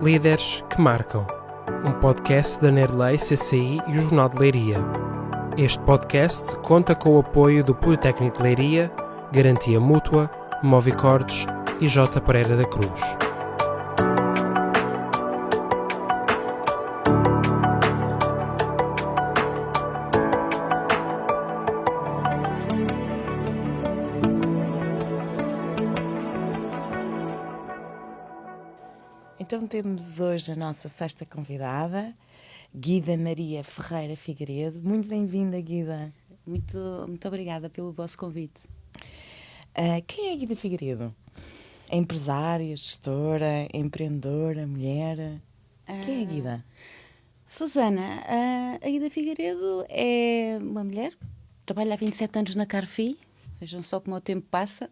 Líderes que Marcam, um podcast da Nerlei CCI e o Jornal de Leiria. Este podcast conta com o apoio do Politécnico de Leiria, Garantia Mútua, Movicordes e J. Pereira da Cruz. Então temos hoje a nossa sexta convidada, Guida Maria Ferreira Figueiredo. Muito bem-vinda, Guida. Muito obrigada pelo vosso convite. Quem é Guida Figueiredo? É empresária, gestora, empreendedora, mulher? Quem é Guida? Susana, a Guida Figueiredo é uma mulher, trabalha há 27 anos na Carfi, vejam só como o tempo passa,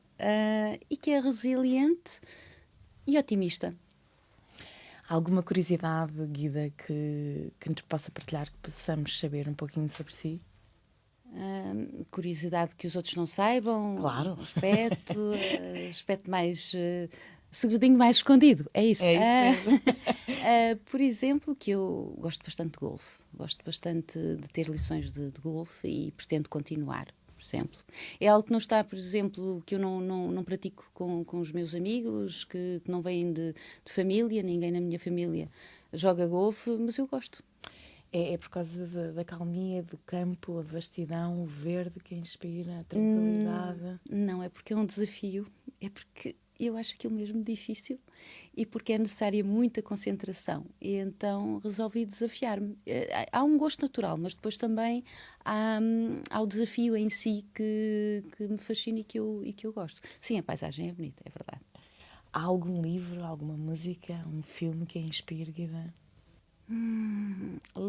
e que é resiliente e otimista. Alguma curiosidade, Guida, que nos possa partilhar, que possamos saber um pouquinho sobre si? Curiosidade que os outros não saibam. Claro. Aspecto mais... segredinho mais escondido, é isso. É isso mesmo. Por exemplo, que eu gosto bastante de golfe. Gosto bastante de ter lições de golfe e pretendo continuar. Por exemplo. É algo que não está, por exemplo, que eu não pratico com os meus amigos, que não vêm de família, ninguém na minha família joga golfe, mas eu gosto. É por causa da calmia, do campo, a vastidão, o verde que inspira, a tranquilidade? Não, é porque é um desafio, é porque eu acho aquilo mesmo difícil e porque é necessária muita concentração. E então resolvi desafiar-me. Há um gosto natural, mas depois também há o desafio em si que me fascina e que eu gosto. Sim, a paisagem é bonita, é verdade. Há algum livro, alguma música, um filme que a inspire, Guida?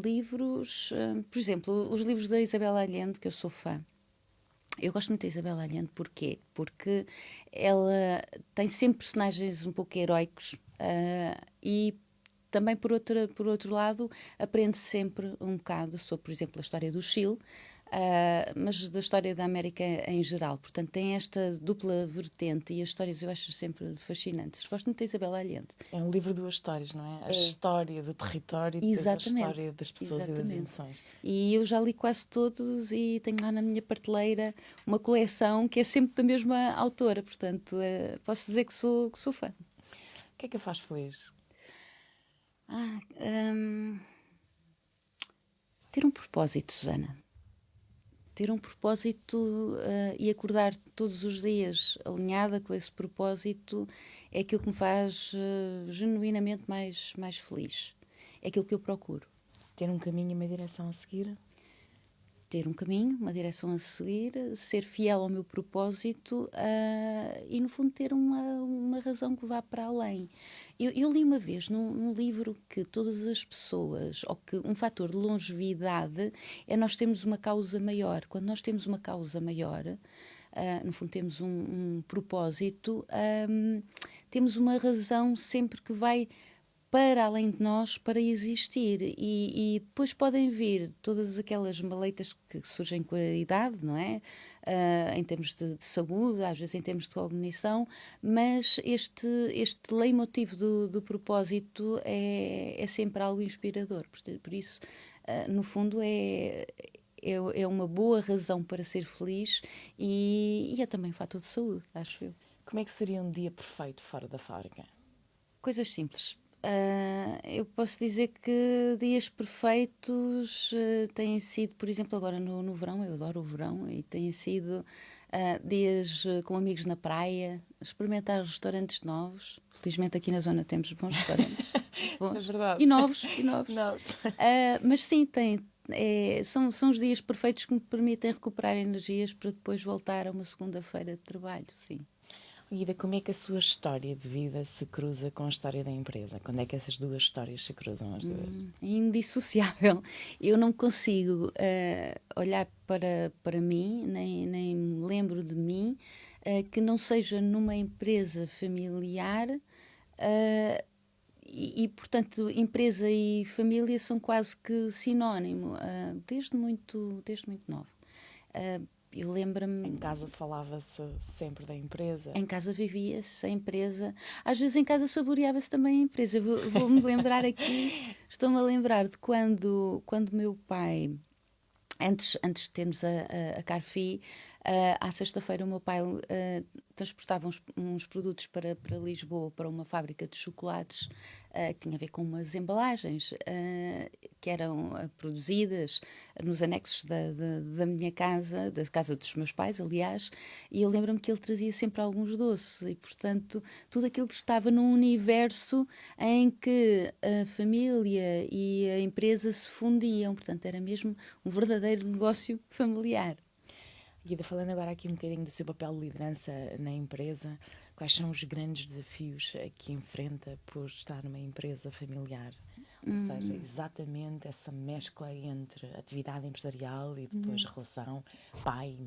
Livros, por exemplo, os livros da Isabel Allende, que eu sou fã. Eu gosto muito da Isabel Allende, porquê? Porque ela tem sempre personagens um pouco heroicos e também, por outro lado, aprende sempre um bocado sobre, por exemplo, a história do Chile, mas da história da América em geral. Portanto, tem esta dupla vertente e as histórias eu acho sempre fascinantes. Gosto muito da Isabel Allende. É um livro de duas histórias, não é? A história do território e depois a história das pessoas e das emoções. E eu já li quase todos e tenho lá na minha prateleira uma coleção que é sempre da mesma autora. Portanto, posso dizer que sou fã. O que é que a faz feliz? Ter um propósito, Susana. Ter um propósito e acordar todos os dias alinhada com esse propósito é aquilo que me faz genuinamente mais feliz. É aquilo que eu procuro. Ter um caminho e uma direção a seguir? Ter um caminho, uma direção a seguir, ser fiel ao meu propósito e, no fundo, ter uma razão que vá para além. Eu li uma vez num livro que todas as pessoas, ou que um fator de longevidade é nós termos uma causa maior. Quando nós temos uma causa maior, no fundo temos um propósito, temos uma razão sempre que vai para além de nós, para existir. E depois podem vir todas aquelas maleitas que surgem com a idade, não é? Em termos de saúde, às vezes em termos de cognição, mas este leitmotiv do propósito é sempre algo inspirador. Por isso, no fundo, é uma boa razão para ser feliz e é também um fator de saúde, acho eu. Como é que seria um dia perfeito fora da fábrica? Coisas simples. Eu posso dizer que dias perfeitos têm sido, por exemplo, agora no verão, eu adoro o verão, e têm sido dias com amigos na praia, experimentar restaurantes novos. Felizmente aqui na zona temos bons restaurantes. Bons. É verdade. E novos. Mas sim, são os dias perfeitos que me permitem recuperar energias para depois voltar a uma segunda-feira de trabalho, sim. Guida, como é que a sua história de vida se cruza com a história da empresa? Quando é que essas duas histórias se cruzam as duas? É indissociável. Eu não consigo olhar para mim, nem me lembro de mim, que não seja numa empresa familiar portanto, empresa e família são quase que sinónimo, desde muito novo. Eu lembro-me... Em casa falava-se sempre da empresa. Em casa vivia-se a empresa. Às vezes em casa saboreava-se também a empresa. Vou-me lembrar aqui, estou-me a lembrar de quando meu pai, antes de termos a Carfi, à sexta-feira o meu pai transportava uns produtos para Lisboa, para uma fábrica de chocolates, que tinha a ver com umas embalagens que eram produzidas nos anexos da minha casa, da casa dos meus pais, aliás, e eu lembro-me que ele trazia sempre alguns doces e, portanto, tudo aquilo estava num universo em que a família e a empresa se fundiam, portanto, era mesmo um verdadeiro negócio familiar. Guida, falando agora aqui um bocadinho do seu papel de liderança na empresa, quais são os grandes desafios que enfrenta por estar numa empresa familiar? Ou seja, exatamente essa mescla entre atividade empresarial e depois relação pai,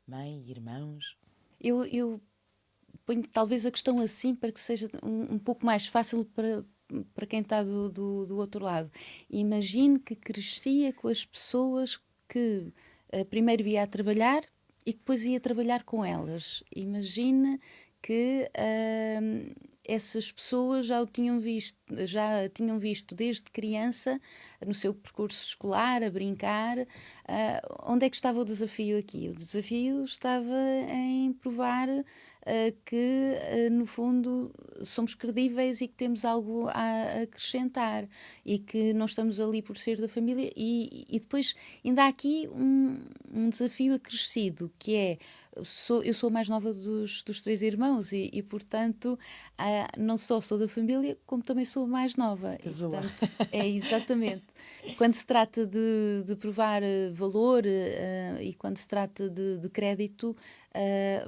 mãe, irmãos. Eu ponho talvez a questão assim para que seja um pouco mais fácil para quem está do outro lado. Imagine que crescia com as pessoas que primeiro ia a trabalhar e depois ia trabalhar com elas. Imagine que essas pessoas já tinham visto desde criança no seu percurso escolar, a brincar. Onde é que estava o desafio aqui? O desafio estava em provar que, no fundo, somos credíveis e que temos algo a acrescentar e que não estamos ali por ser da família. E depois ainda há aqui um desafio acrescido, que é, eu sou a mais nova dos três irmãos e portanto, não só sou da família, como também sou a mais nova. E, portanto, exatamente. Quando se trata de provar valor e quando se trata de crédito,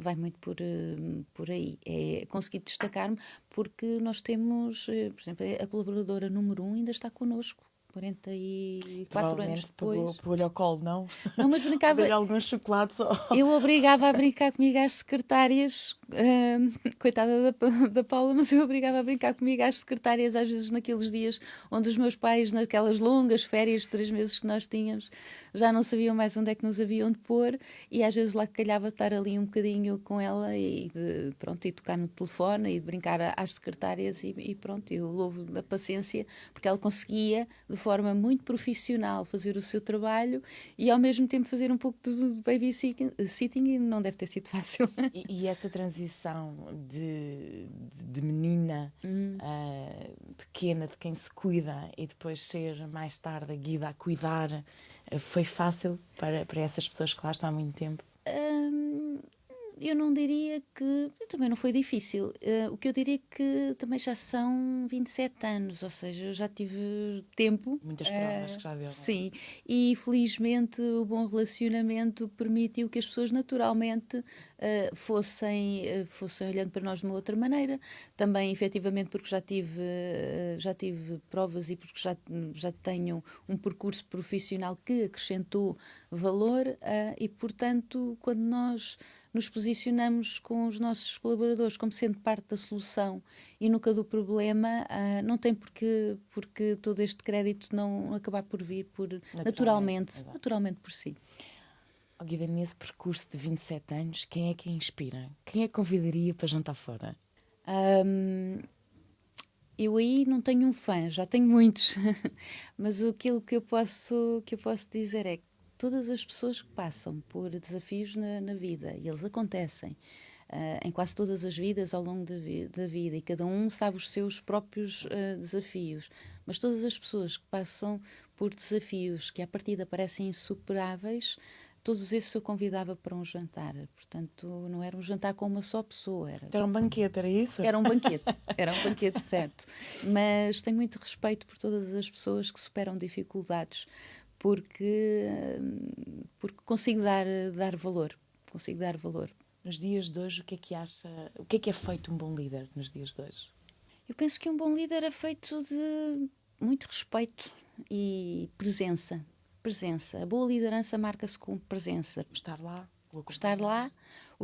vai muito por aí. É conseguir destacar-me, porque nós temos, por exemplo, a colaboradora número 1 ainda está connosco. 44 anos depois. Pegou-lhe ao colo, não? Não, mas brincava. Dei-lhe alguns chocolates. Eu obrigava a brincar comigo às secretárias, coitada da Paula, mas eu obrigava a brincar comigo às secretárias, às vezes naqueles dias onde os meus pais, naquelas longas férias de 3 meses que nós tínhamos, já não sabiam mais onde é que nos haviam de pôr, e às vezes lá calhava estar ali um bocadinho com ela e tocar no telefone e de brincar às secretárias e pronto, eu louvo da paciência, porque ela conseguia, de forma muito profissional, fazer o seu trabalho e ao mesmo tempo fazer um pouco de babysitting e não deve ter sido fácil. E essa transição de menina pequena, de quem se cuida, e depois ser mais tarde a Guida a cuidar, foi fácil para essas pessoas que lá estão há muito tempo? Eu não diria que... Também não foi difícil. O que eu diria que também já são 27 anos, ou seja, eu já tive tempo. Muitas provas que já deu. Sim, e felizmente o bom relacionamento permitiu que as pessoas naturalmente fossem olhando para nós de uma outra maneira. Também, efetivamente, porque já tive provas e porque já tenho um percurso profissional que acrescentou valor e, portanto, quando nós nos posicionamos com os nossos colaboradores como sendo parte da solução e nunca do problema, não tem porque todo este crédito não acabar por vir naturalmente por si. Oh, Guida, nesse percurso de 27 anos, quem é que a inspira? Quem é que convidaria para jantar fora? Eu aí não tenho um fã, já tenho muitos, mas aquilo que eu posso dizer é que todas as pessoas que passam por desafios na vida, e eles acontecem em quase todas as vidas ao longo da vida, e cada um sabe os seus próprios desafios, mas todas as pessoas que passam por desafios que à partida parecem insuperáveis, todos esses eu convidava para um jantar. Portanto, não era um jantar com uma só pessoa. Era um banquete, era isso? Era um banquete, certo. Mas tenho muito respeito por todas as pessoas que superam dificuldades, porque consigo dar valor. Nos dias de hoje, o que é que acha? O que é feito um bom líder nos dias de hoje? Eu penso que um bom líder é feito de muito respeito e presença. A boa liderança marca-se com presença. Estar lá, o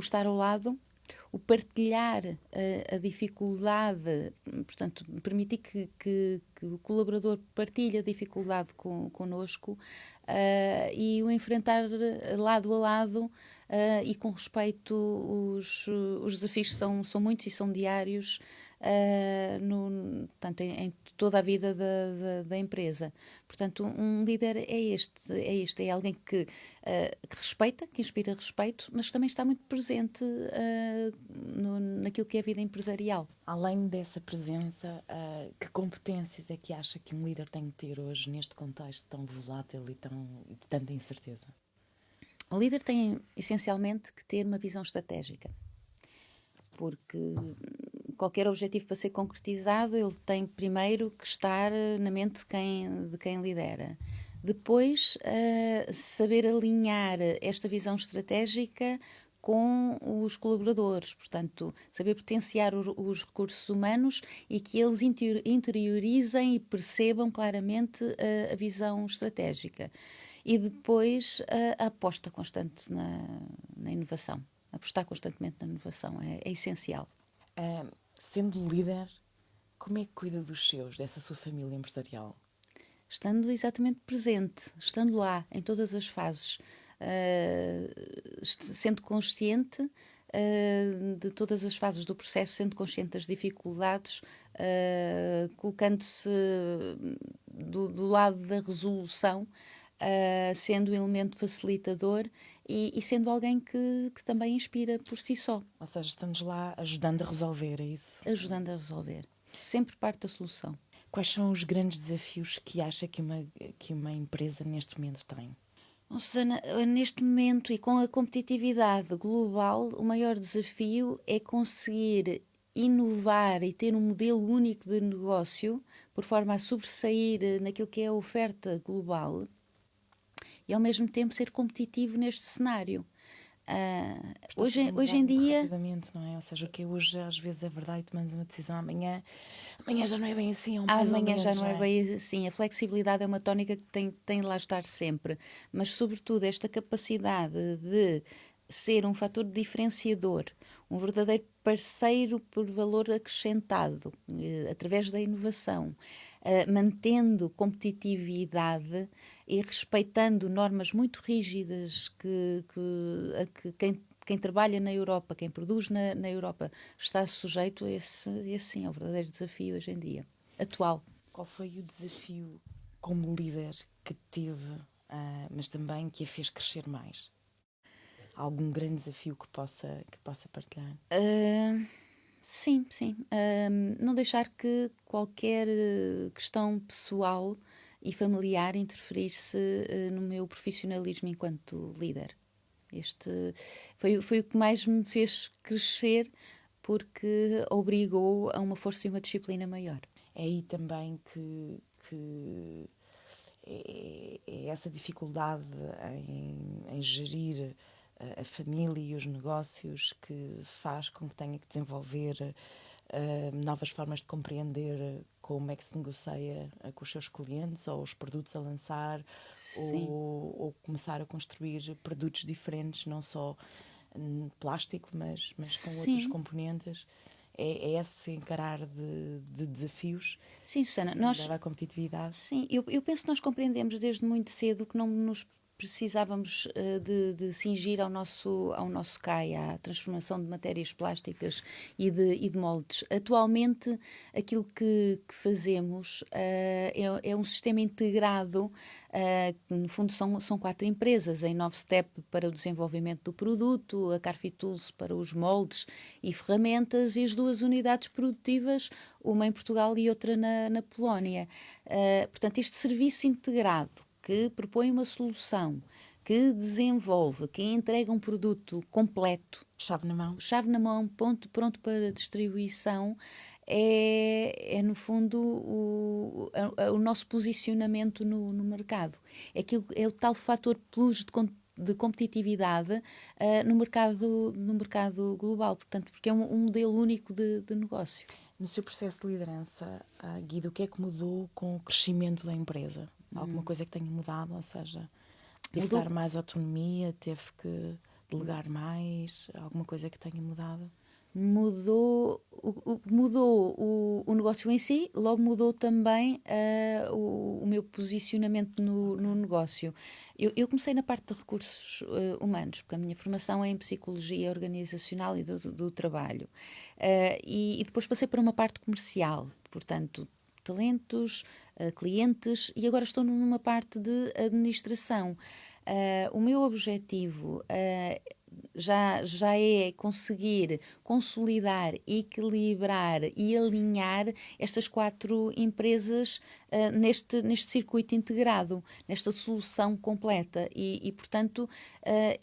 estar ao lado o partilhar a dificuldade, portanto, permitir que o colaborador partilhe a dificuldade connosco e o enfrentar lado a lado e com respeito. Os desafios são muitos e são diários, portanto, em toda a vida da empresa. Portanto, um líder é alguém que respeita, que inspira respeito, mas também está muito presente naquilo que é a vida empresarial. Além dessa presença, que competências é que acha que um líder tem que ter hoje neste contexto tão volátil e de tanta incerteza? O líder tem, essencialmente, que ter uma visão estratégica, porque qualquer objetivo para ser concretizado, ele tem primeiro que estar na mente de quem lidera. Depois, saber alinhar esta visão estratégica com os colaboradores, portanto, saber potenciar os recursos humanos e que eles interiorizem e percebam claramente a visão estratégica. E depois a aposta constante na inovação. Apostar constantemente na inovação é essencial. Sendo líder, como é que cuida dos seus, dessa sua família empresarial? Estando exatamente presente, estando lá em todas as fases, sendo consciente de todas as fases do processo, sendo consciente das dificuldades, colocando-se do lado da resolução, sendo um elemento facilitador e sendo alguém que também inspira por si só. Ou seja, estamos lá ajudando a resolver, é isso? Ajudando a resolver. Sempre parte da solução. Quais são os grandes desafios que acha que uma empresa neste momento tem? Susana, neste momento e com a competitividade global, o maior desafio é conseguir inovar e ter um modelo único de negócio, por forma a sobressair naquilo que é a oferta global, e ao mesmo tempo ser competitivo neste cenário. Hoje em dia... Rapidamente, não é? Ou seja, o que hoje às vezes é verdade e tomamos uma decisão amanhã já não é bem assim. Amanhã já não é bem assim. A flexibilidade é uma tónica que tem de lá estar sempre. Mas, sobretudo, esta capacidade de ser um fator diferenciador, um verdadeiro parceiro por valor acrescentado, através da inovação, mantendo competitividade e respeitando normas muito rígidas que quem trabalha na Europa, quem produz na Europa, está sujeito a esse sim, é o verdadeiro desafio hoje em dia, atual. Qual foi o desafio como líder que teve, mas também que a fez crescer mais? Algum grande desafio que possa partilhar? Sim. Não deixar que qualquer questão pessoal e familiar interferisse no meu profissionalismo enquanto líder. Este foi o que mais me fez crescer, porque obrigou a uma força e uma disciplina maior. É aí também que é essa dificuldade em gerir a família e os negócios que faz com que tenha que desenvolver novas formas de compreender como é que se negocia com os seus clientes, ou os produtos a lançar, ou começar a construir produtos diferentes, não só plástico, mas com outros componentes. É esse encarar de desafios. Sim, Susana, leva à competitividade. Sim, eu penso que nós compreendemos desde muito cedo que não nos precisávamos de cingir ao nosso CAI, à transformação de matérias plásticas e de moldes. Atualmente, aquilo que fazemos é um sistema integrado, que no fundo são 4 empresas, a InnovStep para o desenvolvimento do produto, a Carfi Tools para os moldes e ferramentas, e as 2 unidades produtivas, uma em Portugal e outra na Polónia. Portanto, este serviço integrado, que propõe uma solução, que desenvolve, que entrega um produto completo, chave na mão, pronto para distribuição, é no fundo o nosso posicionamento no mercado. É o tal fator plus de competitividade no mercado global, portanto, porque é um modelo único de negócio. No seu processo de liderança, Guido, o que é que mudou com o crescimento da empresa? Alguma coisa que tenha mudado? Ou seja, teve que dar mais autonomia, teve que delegar mais? Alguma coisa que tenha mudado? Mudou o negócio em si, logo mudou também o meu posicionamento no negócio. Eu comecei na parte de recursos humanos, porque a minha formação é em psicologia organizacional e do trabalho. E depois passei para uma parte comercial, portanto, talentos, clientes, e agora estou numa parte de administração. O meu objetivo já é conseguir consolidar, equilibrar e alinhar estas 4 empresas neste circuito integrado, nesta solução completa. Portanto,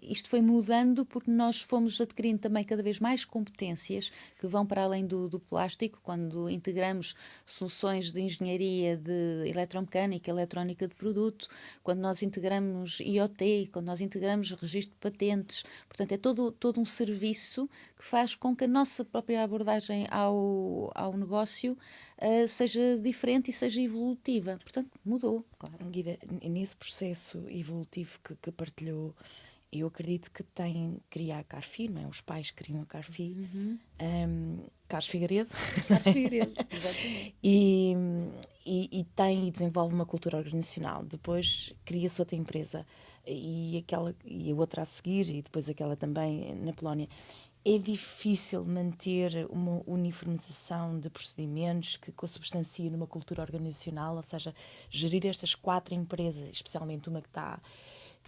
isto foi mudando porque nós fomos adquirindo também cada vez mais competências que vão para além do plástico, quando integramos soluções de engenharia, de eletromecânica, eletrónica de produto, quando nós integramos IoT, quando nós integramos registro de patentes. Portanto, é todo um serviço que faz com que a nossa própria abordagem ao negócio seja diferente e seja evolutiva. Portanto, mudou, claro. Guida, nesse processo evolutivo que partilhou, eu acredito que cria a Carfi, não é? Os pais criam a Carfi, Carlos Figueiredo, Exatamente. e desenvolve uma cultura organizacional. Depois cria-se outra empresa e a outra a seguir, e depois aquela também na Polónia. É difícil manter uma uniformização de procedimentos que consubstancia numa cultura organizacional, ou seja, gerir estas 4 empresas, especialmente uma que está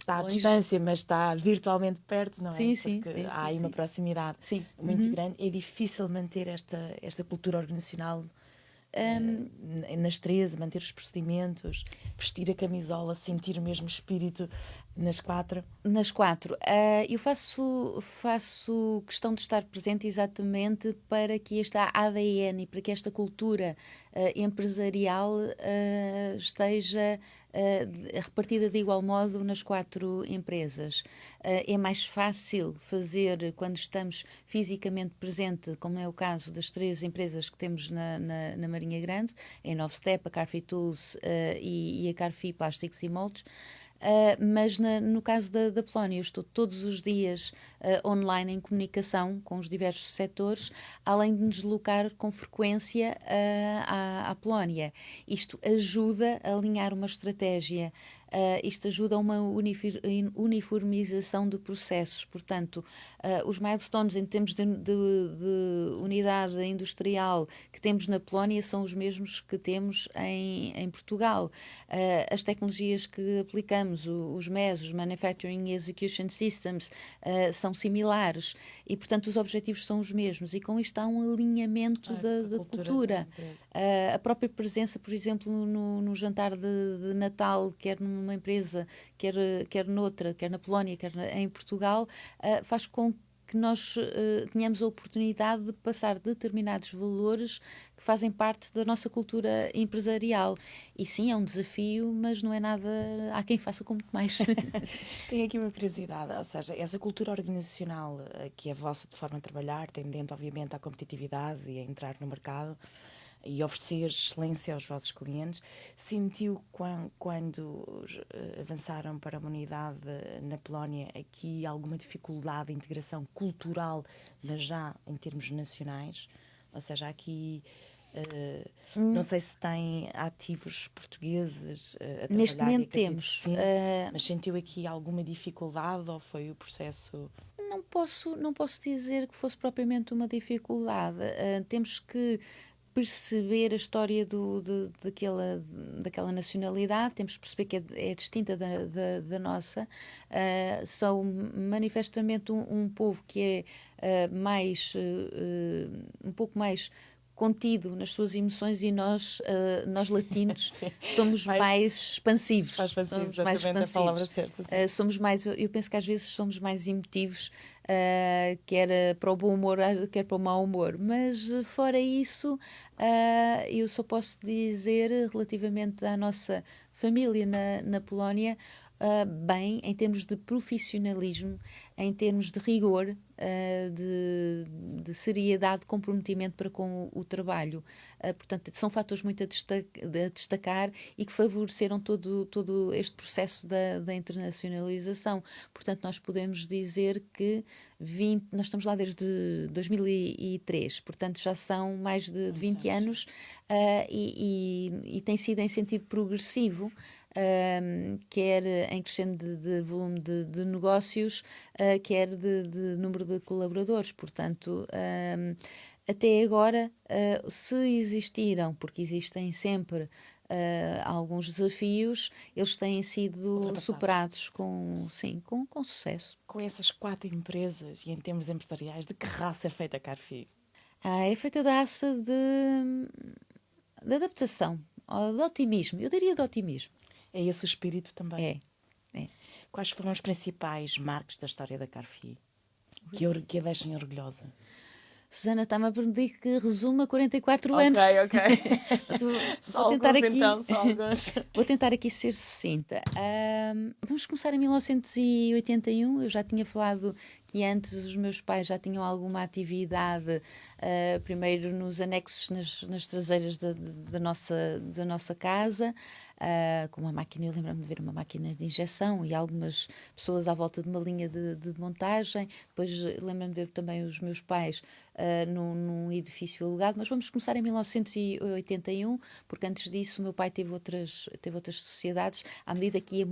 à distância, mas está virtualmente perto, não é? Sim, Porque há aí uma proximidade muito grande. É difícil manter esta cultura organizacional nas 13, manter os procedimentos, vestir a camisola, sentir o mesmo espírito nas 4. Nas 4. Eu faço questão de estar presente exatamente para que esta ADN e para que esta cultura empresarial esteja repartida de igual modo nas 4 empresas. É mais fácil fazer quando estamos fisicamente presente, como é o caso das 3 empresas que temos na Marinha Grande, a Novstep, a Carfi Tools e a Carfi Plásticos e Moldes. Mas no caso da Polónia, eu estou todos os dias online em comunicação com os diversos setores, além de me deslocar com frequência à Polónia. Isto ajuda a alinhar uma estratégia, isto ajuda a uma uniformização de processos. Portanto, os milestones em termos de unidade industrial que temos na Polónia são os mesmos que temos em Portugal. As tecnologias que aplicamos, os MES, os Manufacturing Execution Systems, são similares e, portanto, os objetivos são os mesmos e com isto há um alinhamento da cultura. A própria presença, por exemplo, no jantar de Natal, quer numa empresa, quer noutra, quer na Polónia, quer em Portugal, faz com que nós tenhamos a oportunidade de passar determinados valores que fazem parte da nossa cultura empresarial. E sim, é um desafio, mas não é nada... Há quem faça com muito mais. Tenho aqui uma curiosidade, ou seja, essa cultura organizacional que é vossa de forma de trabalhar, tendente, obviamente, à competitividade e a entrar no mercado e oferecer excelência aos vossos clientes, sentiu quando avançaram para uma unidade na Polónia aqui alguma dificuldade de integração cultural, mas já em termos nacionais? Ou seja, aqui não sei se tem ativos portugueses a trabalhar. Neste momento temos. Sim, mas sentiu aqui alguma dificuldade ou foi o processo? Não posso dizer que fosse propriamente uma dificuldade. Temos que perceber a história daquela nacionalidade, temos que perceber que é distinta da nossa. São manifestamente um povo que é um pouco mais contido nas suas emoções e nós latinos somos mais expansivos. Somos mais expansivos. A palavra certa, somos mais, eu penso que às vezes somos mais emotivos, quer para o bom humor, quer para o mau humor. Mas fora isso, eu só posso dizer relativamente à nossa família na Polónia, bem, em termos de profissionalismo, em termos de rigor, de seriedade, de comprometimento para com o trabalho. Portanto, são fatores muito a destacar e que favoreceram todo este processo da internacionalização. Portanto, nós podemos dizer que nós estamos lá desde 2003, portanto já são mais de 20 anos, e tem sido em sentido progressivo, quer em crescendo de volume de negócios, quer de número de colaboradores. Portanto, até agora, se existiram, porque existem sempre alguns desafios, eles têm sido superados com sucesso. Com essas 4 empresas e em termos empresariais, de que raça é feita a Carfi? É feita da raça de adaptação, de otimismo. Eu diria de otimismo. É esse o espírito também? É. Quais foram os principais marcos da história da Carfi que a deixem orgulhosa? Susana está-me a permitir que resuma 44 anos. Ok. Vou tentar aqui, então, só alguns. Vou tentar aqui ser sucinta. Vamos começar em 1981. Eu já tinha falado que antes os meus pais já tinham alguma atividade, primeiro nos anexos, nas traseiras da nossa casa, com uma máquina. Eu lembro-me de ver uma máquina de injeção e algumas pessoas à volta de uma linha de montagem. Depois lembro-me de ver também os meus pais num edifício alugado. Mas vamos começar em 1981, porque antes disso o meu pai teve outras sociedades, à medida que ia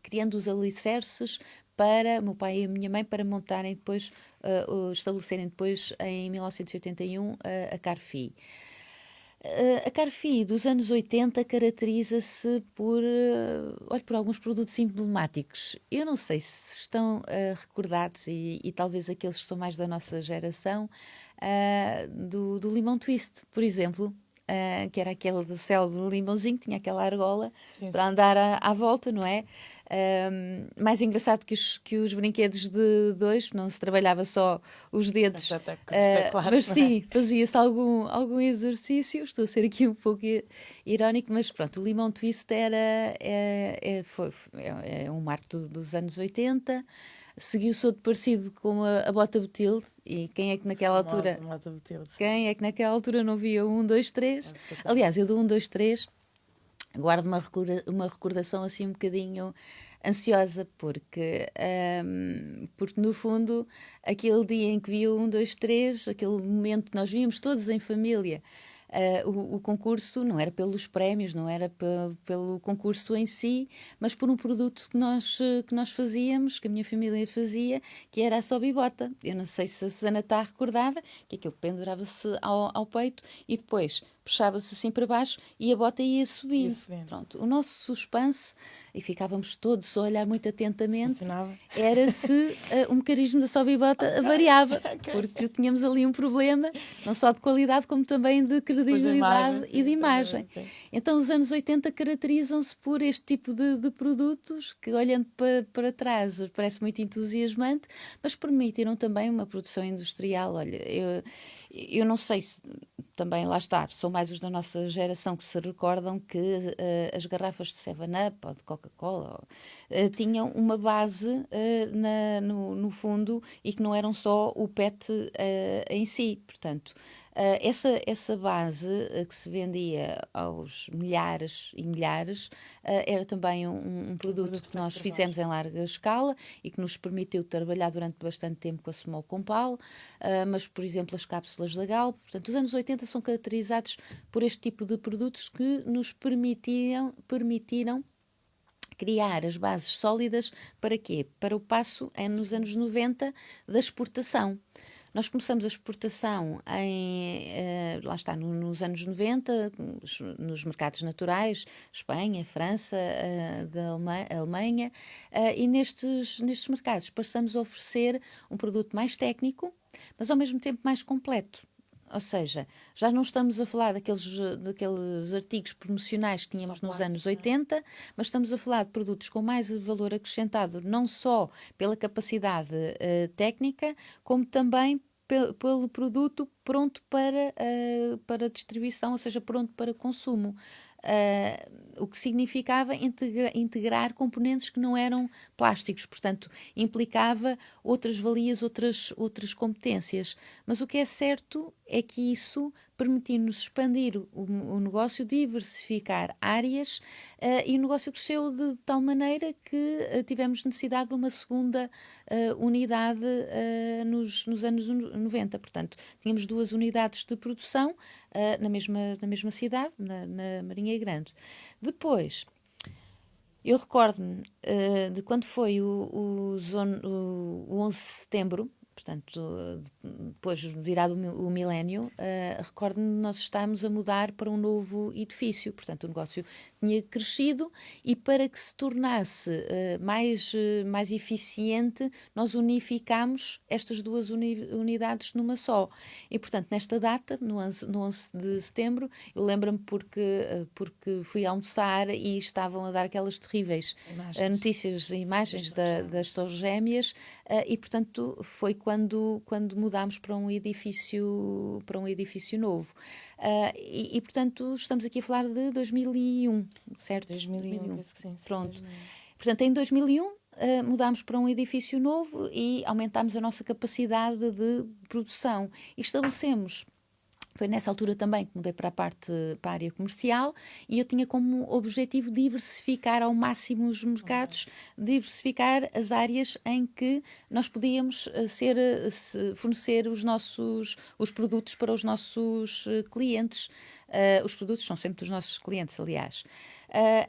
criando os alicerces para o meu pai e a minha mãe para montarem depois, estabelecerem depois em 1981 a Carfi. A Carfi dos anos 80 caracteriza-se por alguns produtos emblemáticos. Eu não sei se estão recordados, e talvez aqueles que são mais da nossa geração, do limão twist, por exemplo. Que era aquele de célebre limãozinho, tinha aquela argola para andar à volta, não é? Mais engraçado que os brinquedos de hoje, não se trabalhava só os dedos, mas sim, fazia-se algum exercício. Estou a ser aqui um pouco irónico, mas pronto, o limão twist é um marco dos anos 80. Seguiu-se outro parecido com a bota Botilde. E quem é que naquela altura não via o 1, 2, 3? Aliás, eu do 1, 2, 3 guardo uma recordação assim um bocadinho ansiosa, porque no fundo aquele dia em que vi o 1, 2, 3, aquele momento que nós víamos todos em família, o concurso não era pelos prémios, não era pelo concurso em si, mas por um produto que nós fazíamos, que a minha família fazia, que era a Sobibota. Eu não sei se a Susana está recordada, que aquilo pendurava-se ao peito e depois puxava-se assim para baixo e a bota ia subindo. Pronto, o nosso suspense, e ficávamos todos a olhar muito atentamente, era se o mecanismo da Sobibota variava, porque tínhamos ali um problema, não só de qualidade, como também de credibilidade e de imagem. Então os anos 80 caracterizam-se por este tipo de produtos que, olhando para trás, parece muito entusiasmante, mas permitiram também uma produção industrial. Olha, eu não sei se também, lá está, são mais os da nossa geração que se recordam que as garrafas de 7-Up ou de Coca-Cola tinham uma base no fundo e que não eram só o PET em si. Portanto, essa base que se vendia aos milhares e milhares era também um produto que nós fizemos em larga escala e que nos permitiu trabalhar durante bastante tempo com a Small Compal, mas, por exemplo, as cápsulas da Galp. Portanto, os anos 80 são caracterizados por este tipo de produtos que nos permitiram criar as bases sólidas para quê? Para o passo nos anos 90 da exportação. Nós começamos a exportação lá está, nos anos 90, nos mercados naturais, Espanha, França, Alemanha, e nestes mercados passamos a oferecer um produto mais técnico, mas ao mesmo tempo mais completo. Ou seja, já não estamos a falar daqueles artigos promocionais que tínhamos nos anos 80, mas estamos a falar de produtos com mais valor acrescentado, não só pela capacidade técnica, como também pelo produto pronto para distribuição, ou seja, pronto para consumo. O que significava integrar componentes que não eram plásticos, portanto, implicava outras valias, outras competências. Mas o que é certo é que isso permitiu-nos expandir o negócio, diversificar áreas, e o negócio cresceu de tal maneira que tivemos necessidade de uma segunda unidade nos anos 90. Portanto, tínhamos 2 unidades de produção na mesma cidade, na Marinha Grande. Depois, eu recordo-me de quando foi o 11 de setembro, portanto, depois virado o milénio, recordo-me de nós estarmos a mudar para um novo edifício. Portanto, o negócio tinha crescido e para que se tornasse mais eficiente, nós unificámos estas 2 unidades numa só. E, portanto, nesta data, no 11 de setembro, eu lembro-me porque fui almoçar e estavam a dar aquelas terríveis notícias e imagens das Torres Gêmeas, e, portanto, foi quando mudámos para um edifício novo. E, portanto, estamos aqui a falar de 2001, certo? 2001, penso que sim. Pronto. 2001. Portanto, em 2001, mudámos para um edifício novo e aumentámos a nossa capacidade de produção. E estabelecemos. Foi nessa altura também que mudei para a área comercial e eu tinha como objetivo diversificar ao máximo os mercados, diversificar as áreas em que nós podíamos fornecer os produtos para os nossos clientes. Os produtos são sempre dos nossos clientes, aliás.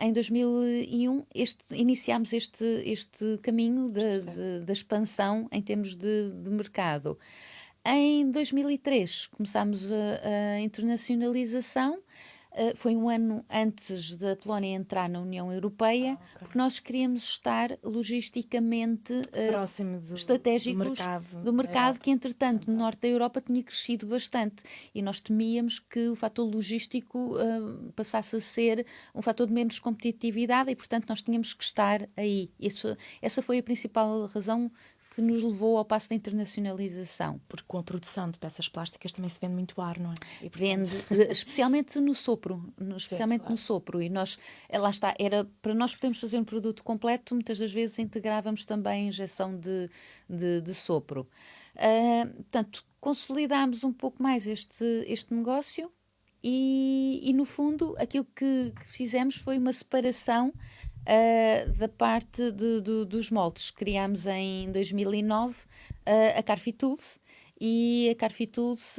Em 2001 iniciámos este caminho da expansão em termos de mercado. Em 2003 começámos a internacionalização, foi um ano antes da Polónia entrar na União Europeia, porque nós queríamos estar logisticamente próximo estratégicos do mercado que, entretanto, no norte da Europa tinha crescido bastante e nós temíamos que o fator logístico passasse a ser um fator de menos competitividade e, portanto, nós tínhamos que estar aí. Essa foi a principal razão que nos levou ao passo da internacionalização. Porque com a produção de peças plásticas também se vende muito ar, não é? E, portanto... Vende, especialmente no sopro. No sopro. E nós, lá está, para nós podermos fazer um produto completo, muitas das vezes integrávamos também a injeção de sopro. Portanto, consolidámos um pouco mais este negócio e, no fundo, aquilo que fizemos foi uma separação da parte dos moldes. Criámos em 2009 a Carfi Tools e a Carfi Tools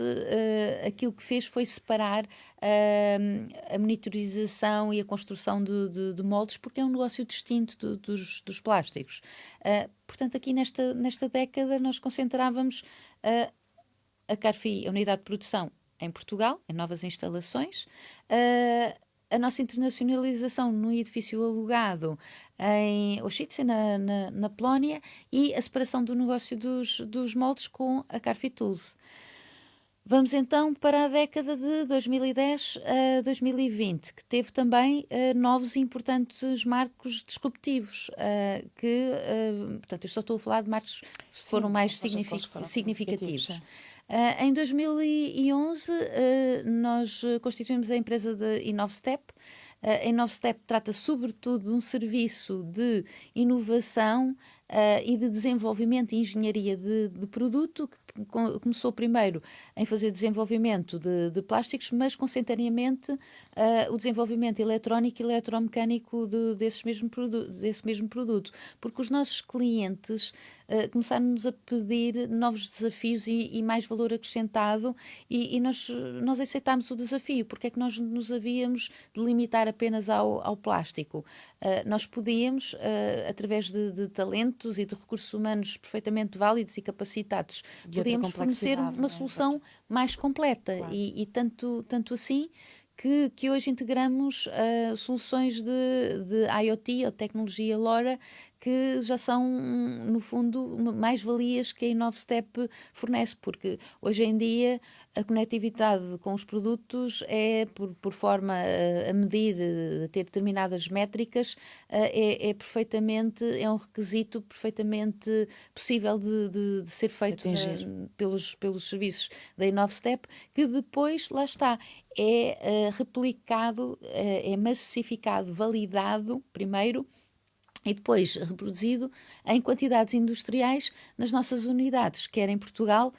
aquilo que fez foi separar a monitorização e a construção de moldes, porque é um negócio distinto dos plásticos. Portanto, aqui nesta década nós concentrávamos a Carfi, a unidade de produção, em Portugal, em novas instalações, a nossa internacionalização num edifício alugado em Ošice, na Polónia, e a separação do negócio dos moldes com a Carfi Tools. Vamos então para a década de 2010 a 2020, que teve também novos e importantes marcos disruptivos, portanto, eu só estou a falar de marcos que foram mais significativos. Em 2011, nós constituímos a empresa de InnovStep. A InnovStep trata sobretudo de um serviço de inovação e de desenvolvimento e engenharia de produto, que começou primeiro em fazer desenvolvimento de plásticos, mas concentrariamente o desenvolvimento eletrónico e eletromecânico desse mesmo produto, porque os nossos clientes começaram-nos a pedir novos desafios e mais valor acrescentado e nós aceitámos o desafio, porque é que nós nos havíamos de limitar apenas ao plástico. Nós podíamos, através de talentos e de recursos humanos perfeitamente válidos e capacitados, podíamos fornecer uma solução mais completa. Claro. E tanto assim que hoje integramos soluções de IoT, ou tecnologia LoRa, que já são, no fundo, mais-valias que a InnovStep fornece, porque hoje em dia a conectividade com os produtos é por forma a medir, a ter determinadas métricas, é perfeitamente, é um requisito perfeitamente possível de ser feito pelos serviços da InnovStep, que depois, lá está, é replicado, é massificado, validado primeiro e depois reproduzido em quantidades industriais nas nossas unidades, quer em Portugal,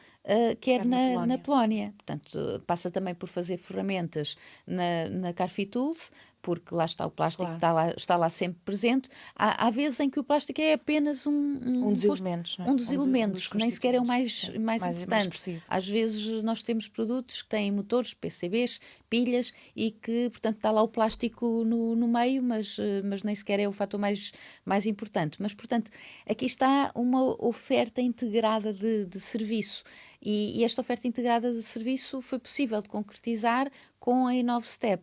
quer na Polónia. Portanto, passa também por fazer ferramentas na Carfi Tools, porque lá está o plástico, está lá sempre presente. Há vezes em que o plástico é apenas um dos elementos, não é? Um dos elementos, que nem sequer é o mais importante. Mais Às vezes nós temos produtos que têm motores, PCBs, pilhas, e que, portanto, está lá o plástico no meio, mas nem sequer é o fator mais importante. Mas, portanto, aqui está uma oferta integrada de serviço. E esta oferta integrada de serviço foi possível de concretizar com a InnovStep.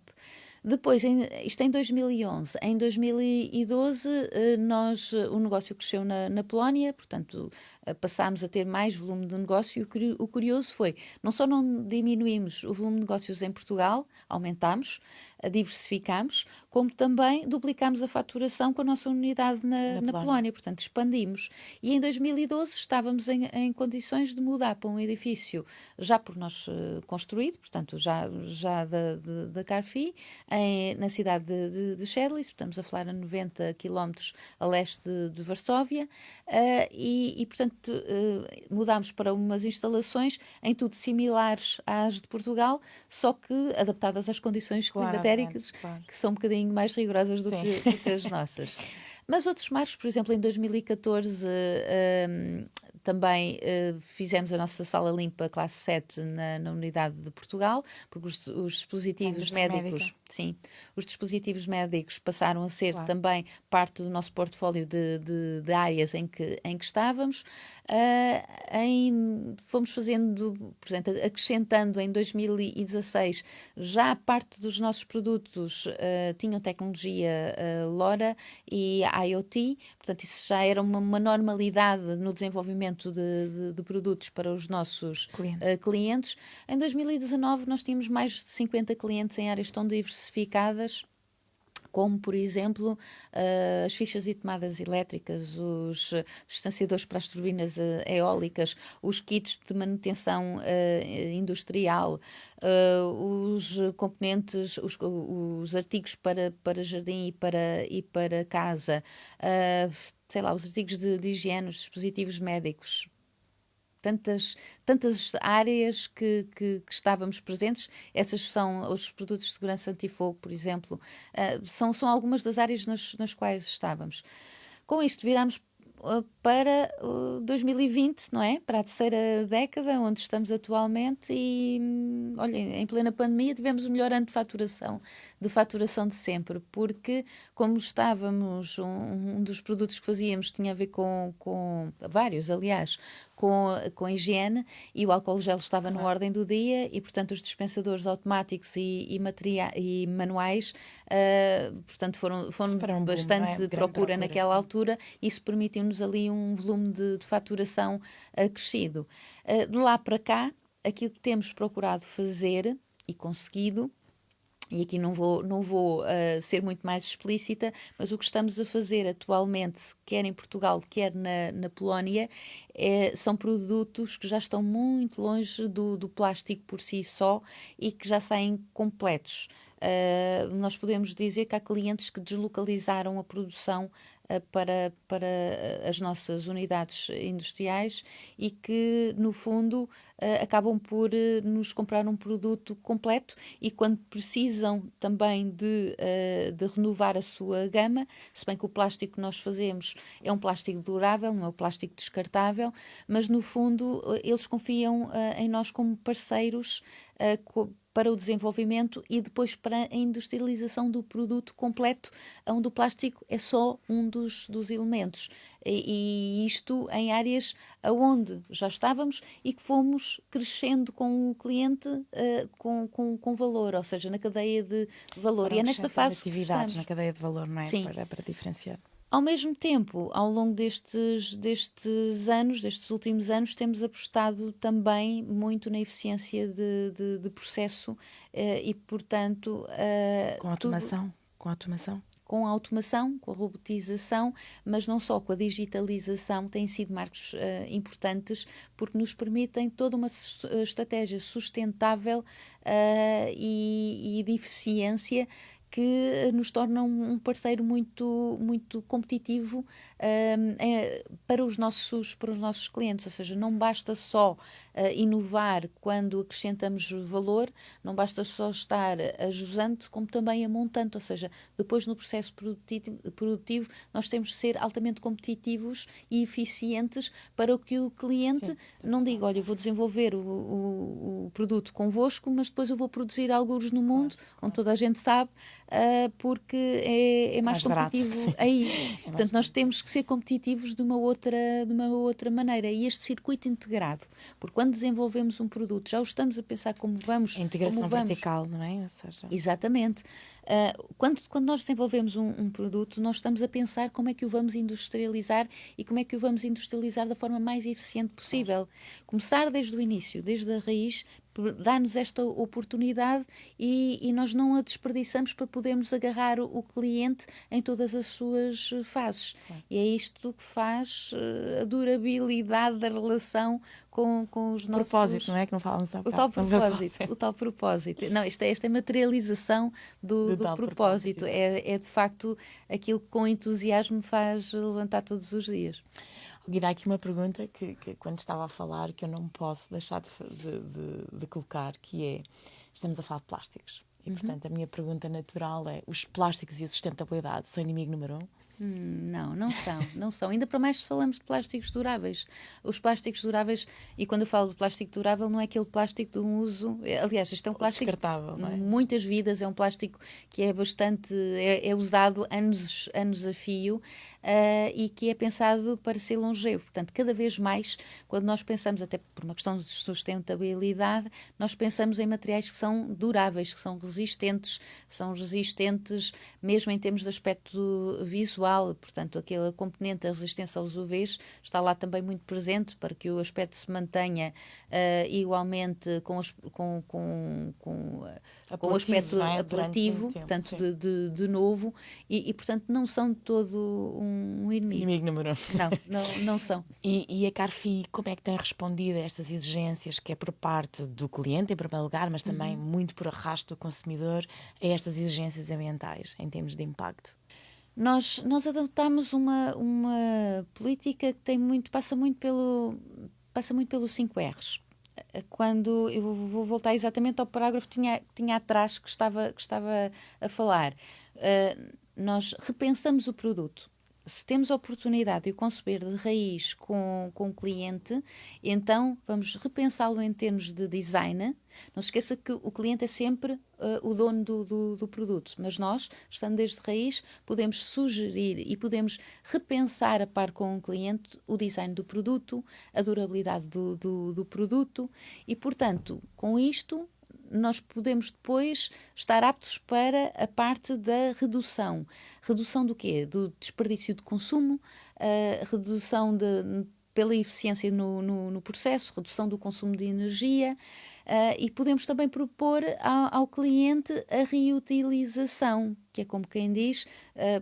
Depois, isto em 2011, em 2012 o negócio cresceu na Polónia, portanto passámos a ter mais volume de negócio. O curioso foi, não só não diminuímos o volume de negócios em Portugal, aumentámos, diversificámos, como também duplicámos a faturação com a nossa unidade na Polónia, portanto expandimos. E em 2012 estávamos em condições de mudar para um edifício já por nós construído, portanto já da Carfi, na cidade de Šerlice, estamos a falar a 90 km a leste de Varsóvia, e portanto mudámos para umas instalações em tudo similares às de Portugal, só que adaptadas às condições climatéricas, que são um bocadinho mais rigorosas do que as nossas. Mas outros marcos, por exemplo, em 2014 também fizemos a nossa sala limpa classe 7 na unidade de Portugal, porque os dispositivos médicos, os dispositivos médicos passaram a ser também parte do nosso portfólio de áreas em que estávamos. Fomos fazendo, portanto, acrescentando em 2016, já a parte dos nossos produtos tinham tecnologia LoRa e IoT, portanto isso já era uma normalidade no desenvolvimento de produtos para os nossos clientes. Em 2019 nós tínhamos mais de 50 clientes em áreas tão diversificadas, como, por exemplo, as fichas e tomadas elétricas, os distanciadores para as turbinas eólicas, os kits de manutenção industrial, os componentes, os artigos para jardim e para casa, sei lá, os artigos de higiene, os dispositivos médicos. Tantas áreas que estávamos presentes. Essas são os produtos de segurança antifogo, por exemplo, são algumas das áreas nas quais estávamos. Com isto virámos para 2020, não é? Para a terceira década, onde estamos atualmente, e olha, em plena pandemia tivemos o melhor ano de faturação de sempre, porque como estávamos, um dos produtos que fazíamos tinha a ver com vários, aliás, com a higiene, e o álcool gel estava na ordem do dia, e portanto os dispensadores automáticos e manuais, portanto foram bastante procura naquela altura. Isso permitiu-nos ali um volume de faturação acrescido. De lá para cá, aquilo que temos procurado fazer e conseguido, e aqui não vou ser muito mais explícita, mas o que estamos a fazer atualmente, quer em Portugal, quer na Polónia, são produtos que já estão muito longe do plástico por si só e que já saem completos. Nós podemos dizer que há clientes que deslocalizaram a produção para as nossas unidades industriais e que, no fundo, acabam por nos comprar um produto completo, e quando precisam também de renovar a sua gama, se bem que o plástico que nós fazemos é um plástico durável, não é um plástico descartável, mas, no fundo, eles confiam em nós como parceiros para o desenvolvimento e depois para a industrialização do produto completo, onde o plástico é só um dos elementos. E isto em áreas onde já estávamos e que fomos crescendo com o cliente com valor, ou seja, na cadeia de valor. E é nesta fase atividades na cadeia de valor, não é? Sim. Para diferenciar. Ao mesmo tempo, ao longo destes últimos anos, temos apostado também muito na eficiência de processo e, portanto... Com automação? Com a automação, com a robotização, mas não só, com a digitalização, têm sido marcos importantes, porque nos permitem toda uma estratégia sustentável e de eficiência, que nos torna um parceiro muito, muito competitivo para os nossos clientes. Ou seja, não basta só inovar quando acrescentamos valor, não basta só estar ajusando, como também a montante. Ou seja, depois no processo produtivo nós temos de ser altamente competitivos e eficientes para que o cliente não diga, olha, eu vou desenvolver o produto convosco, mas depois eu vou produzir algures no mundo, onde toda a gente sabe, porque é mais competitivo barato, aí. Portanto, nós temos que ser competitivos de uma outra maneira. E este circuito integrado, porque quando desenvolvemos um produto, já o estamos a pensar como vamos... A integração vertical, não é? Ou seja... Exatamente. Quando nós desenvolvemos um produto, nós estamos a pensar como é que o vamos industrializar e como é que o vamos industrializar da forma mais eficiente possível. Começar desde o início, desde a raiz, dá-nos esta oportunidade e nós não a desperdiçamos para podermos agarrar o cliente em todas as suas fases. E é isto que faz a durabilidade da relação com os nossos... propósito, não é? Que não falamos há bocado. O tal propósito. Não, esta é a materialização do propósito. É de facto aquilo que com entusiasmo me faz levantar todos os dias. Guida, há aqui uma pergunta que quando estava a falar, que eu não posso deixar de colocar, que é, estamos a falar de plásticos. E, portanto, a minha pergunta natural é, os plásticos e a sustentabilidade são inimigo número 1? Não são. Ainda para mais se falamos de plásticos duráveis. Os plásticos duráveis, e quando eu falo de plástico durável, não é aquele plástico de um uso... Aliás, este é um plástico... descartável, não é? Muitas vidas, é um plástico que é bastante... É usado anos a fio e que é pensado para ser longevo. Portanto, cada vez mais, quando nós pensamos, até por uma questão de sustentabilidade, nós pensamos em materiais que são duráveis, que são resistentes mesmo em termos de aspecto visual. Portanto, aquela componente da resistência aos UVs está lá também muito presente para que o aspecto se mantenha igualmente com o aspecto apelativo, portanto, de novo, e, portanto, não são de todo um inimigo. Inimigo número 1. Não são. E a Carfi, como é que tem respondido a estas exigências, que é por parte do cliente, em primeiro lugar, mas também muito por arrasto do consumidor, a estas exigências ambientais, em termos de impacto? Nós adotámos uma política que passa muito pelos 5 R's. Quando eu vou voltar exatamente ao parágrafo que tinha atrás que estava a falar, nós repensamos o produto. Se temos a oportunidade de o conceber de raiz com o cliente, então vamos repensá-lo em termos de design. Não se esqueça que o cliente é sempre o dono do produto, mas nós, estando desde raiz, podemos sugerir e podemos repensar a par com o cliente o design do produto, a durabilidade do produto e, portanto, com isto nós podemos depois estar aptos para a parte da redução. Redução do quê? Do desperdício de consumo, redução pela eficiência no processo, redução do consumo de energia e podemos também propor ao cliente a reutilização, que é como quem diz,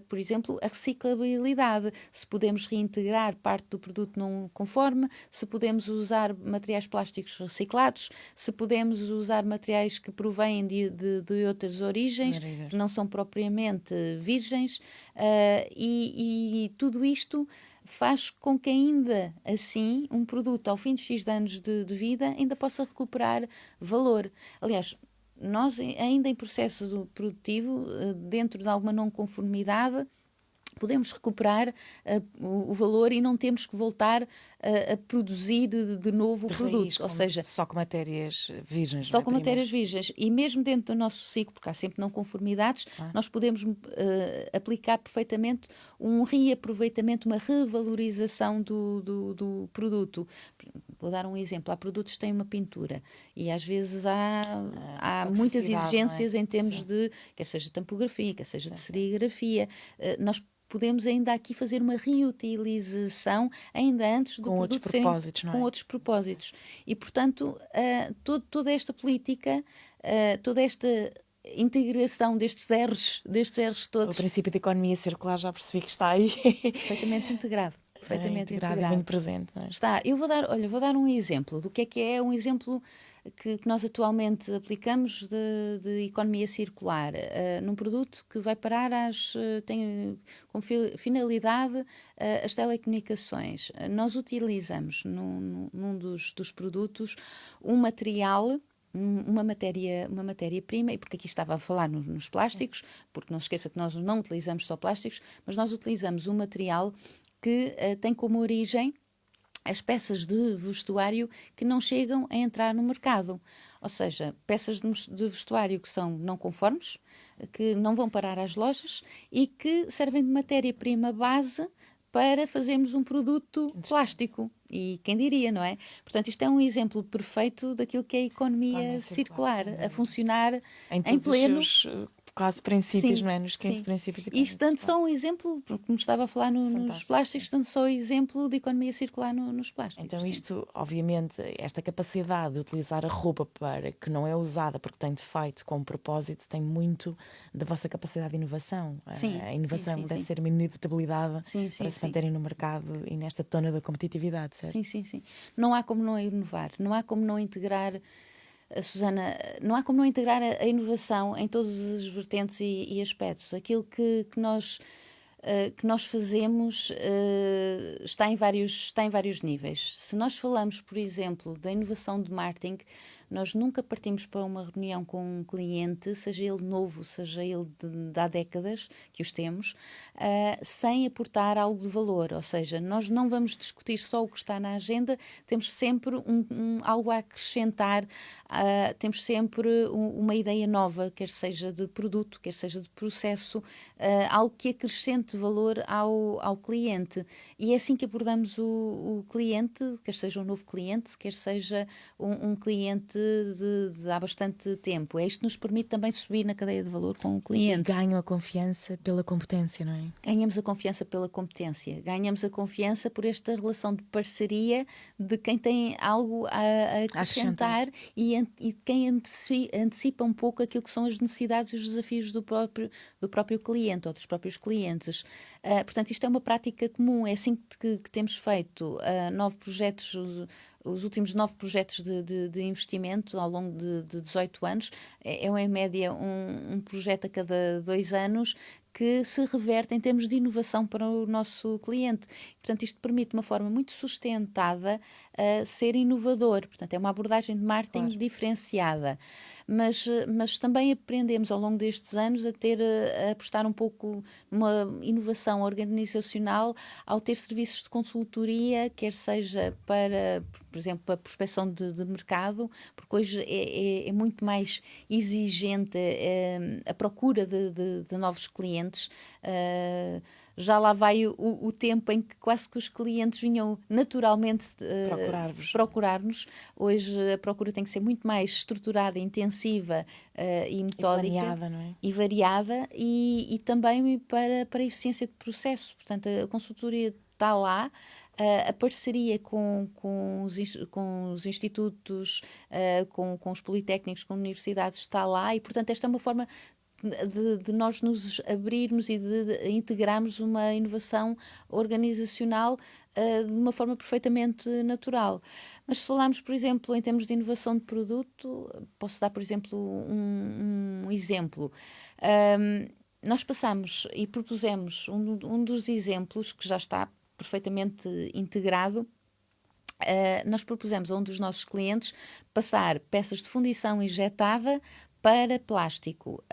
por exemplo, a reciclabilidade. Se podemos reintegrar parte do produto não conforme, se podemos usar materiais plásticos reciclados, se podemos usar materiais que provêm de outras origens, que não são propriamente virgens, e tudo isto faz com que ainda assim um produto ao fim de X anos de vida ainda possa recuperar valor. Aliás, nós ainda em processo produtivo, dentro de alguma não conformidade, podemos recuperar o valor e não temos que voltar a produzir de novo o produto. Raiz, ou seja, só com matérias virgens. Só com matérias virgens. E mesmo dentro do nosso ciclo, porque há sempre não conformidades, nós podemos aplicar perfeitamente um reaproveitamento, uma revalorização do produto. Vou dar um exemplo. Há produtos que têm uma pintura e às vezes há muitas exigências em termos de, quer seja tampografia, quer seja de serigrafia. Nós podemos ainda aqui fazer uma reutilização ainda antes do com produto outros propósitos, não é? com outros propósitos. E, portanto, toda esta política, toda esta integração destes R's O todos, princípio de economia circular já percebi que está aí. perfeitamente integrado. Perfeitamente integrado e integrado. muito presente, não é? Está. Vou dar um exemplo do que é um exemplo que nós atualmente aplicamos de economia circular num produto que vai parar tem como finalidade as telecomunicações. Nós utilizamos num dos produtos um material, uma matéria-prima, e porque aqui estava a falar nos plásticos, porque não se esqueça que nós não utilizamos só plásticos, mas nós utilizamos um material que tem como origem as peças de vestuário que não chegam a entrar no mercado. Ou seja, peças de vestuário que são não conformes, que não vão parar às lojas e que servem de matéria-prima base para fazermos um produto plástico. E quem diria, não é? Portanto, isto é um exemplo perfeito daquilo que é a economia circular, a funcionar em pleno. Os seus quase princípios, Sim, não é? Nos 15 sim. princípios de E economia estando circular. só um exemplo, porque me estava a falar nos Fantástico, plásticos, estando só um exemplo de economia circular nos plásticos. Então sim. isto, obviamente, esta capacidade de utilizar a roupa para que não é usada porque tem defeito com propósito, tem muito da vossa capacidade de inovação. Sim, A inovação sim, deve sim. ser uma inevitabilidade Sim, sim, para se sim. manterem no mercado e nesta tona da competitividade, certo? Sim, sim, sim. Não há como não inovar, não há como não integrar, Susana, não há como não integrar a inovação em todos os vertentes e aspectos. Aquilo que nós fazemos está em vários níveis. Se nós falamos, por exemplo, da inovação de marketing, nós nunca partimos para uma reunião com um cliente, seja ele novo, seja ele de há décadas que os temos, sem aportar algo de valor. Ou seja, nós não vamos discutir só o que está na agenda, temos sempre algo a acrescentar, temos sempre uma ideia nova, quer seja de produto, quer seja de processo, algo que acrescente valor ao cliente. E é assim que abordamos o cliente, quer seja um novo cliente, quer seja um cliente de há bastante tempo. Isto nos permite também subir na cadeia de valor com o cliente. E ganham a confiança pela competência, não é? Ganhamos a confiança pela competência, ganhamos a confiança por esta relação de parceria de quem tem algo a acrescentar e de quem antecipa um pouco aquilo que são as necessidades e os desafios do próprio cliente ou dos próprios clientes. Portanto, isto é uma prática comum, é assim que temos feito 9 projetos, os últimos 9 projetos de investimento ao longo de 18 anos, é em média um projeto a cada 2 anos, que se reverte em termos de inovação para o nosso cliente. Portanto, isto permite uma forma muito sustentada ser inovador. Portanto, é uma abordagem de marketing diferenciada. Mas também aprendemos ao longo destes anos a apostar um pouco numa inovação organizacional ao ter serviços de consultoria, quer seja para, por exemplo, para a prospecção de mercado, porque hoje é muito mais exigente a procura de novos clientes. Já lá vai o tempo em que quase que os clientes vinham naturalmente procurar-nos. Hoje a procura tem que ser muito mais estruturada, intensiva e metódica. E planeada, não é? E variada e também para a eficiência de processo. Portanto, a consultoria está lá, a parceria com os institutos, com os politécnicos, com universidades está lá e, portanto, esta é uma forma de nós nos abrirmos e de integrarmos uma inovação organizacional de uma forma perfeitamente natural. Mas se falarmos, por exemplo, em termos de inovação de produto, posso dar, por exemplo, um exemplo. Nós passamos e propusemos um dos exemplos que já está perfeitamente integrado. Nós propusemos a um dos nossos clientes passar peças de fundição injetada para plástico.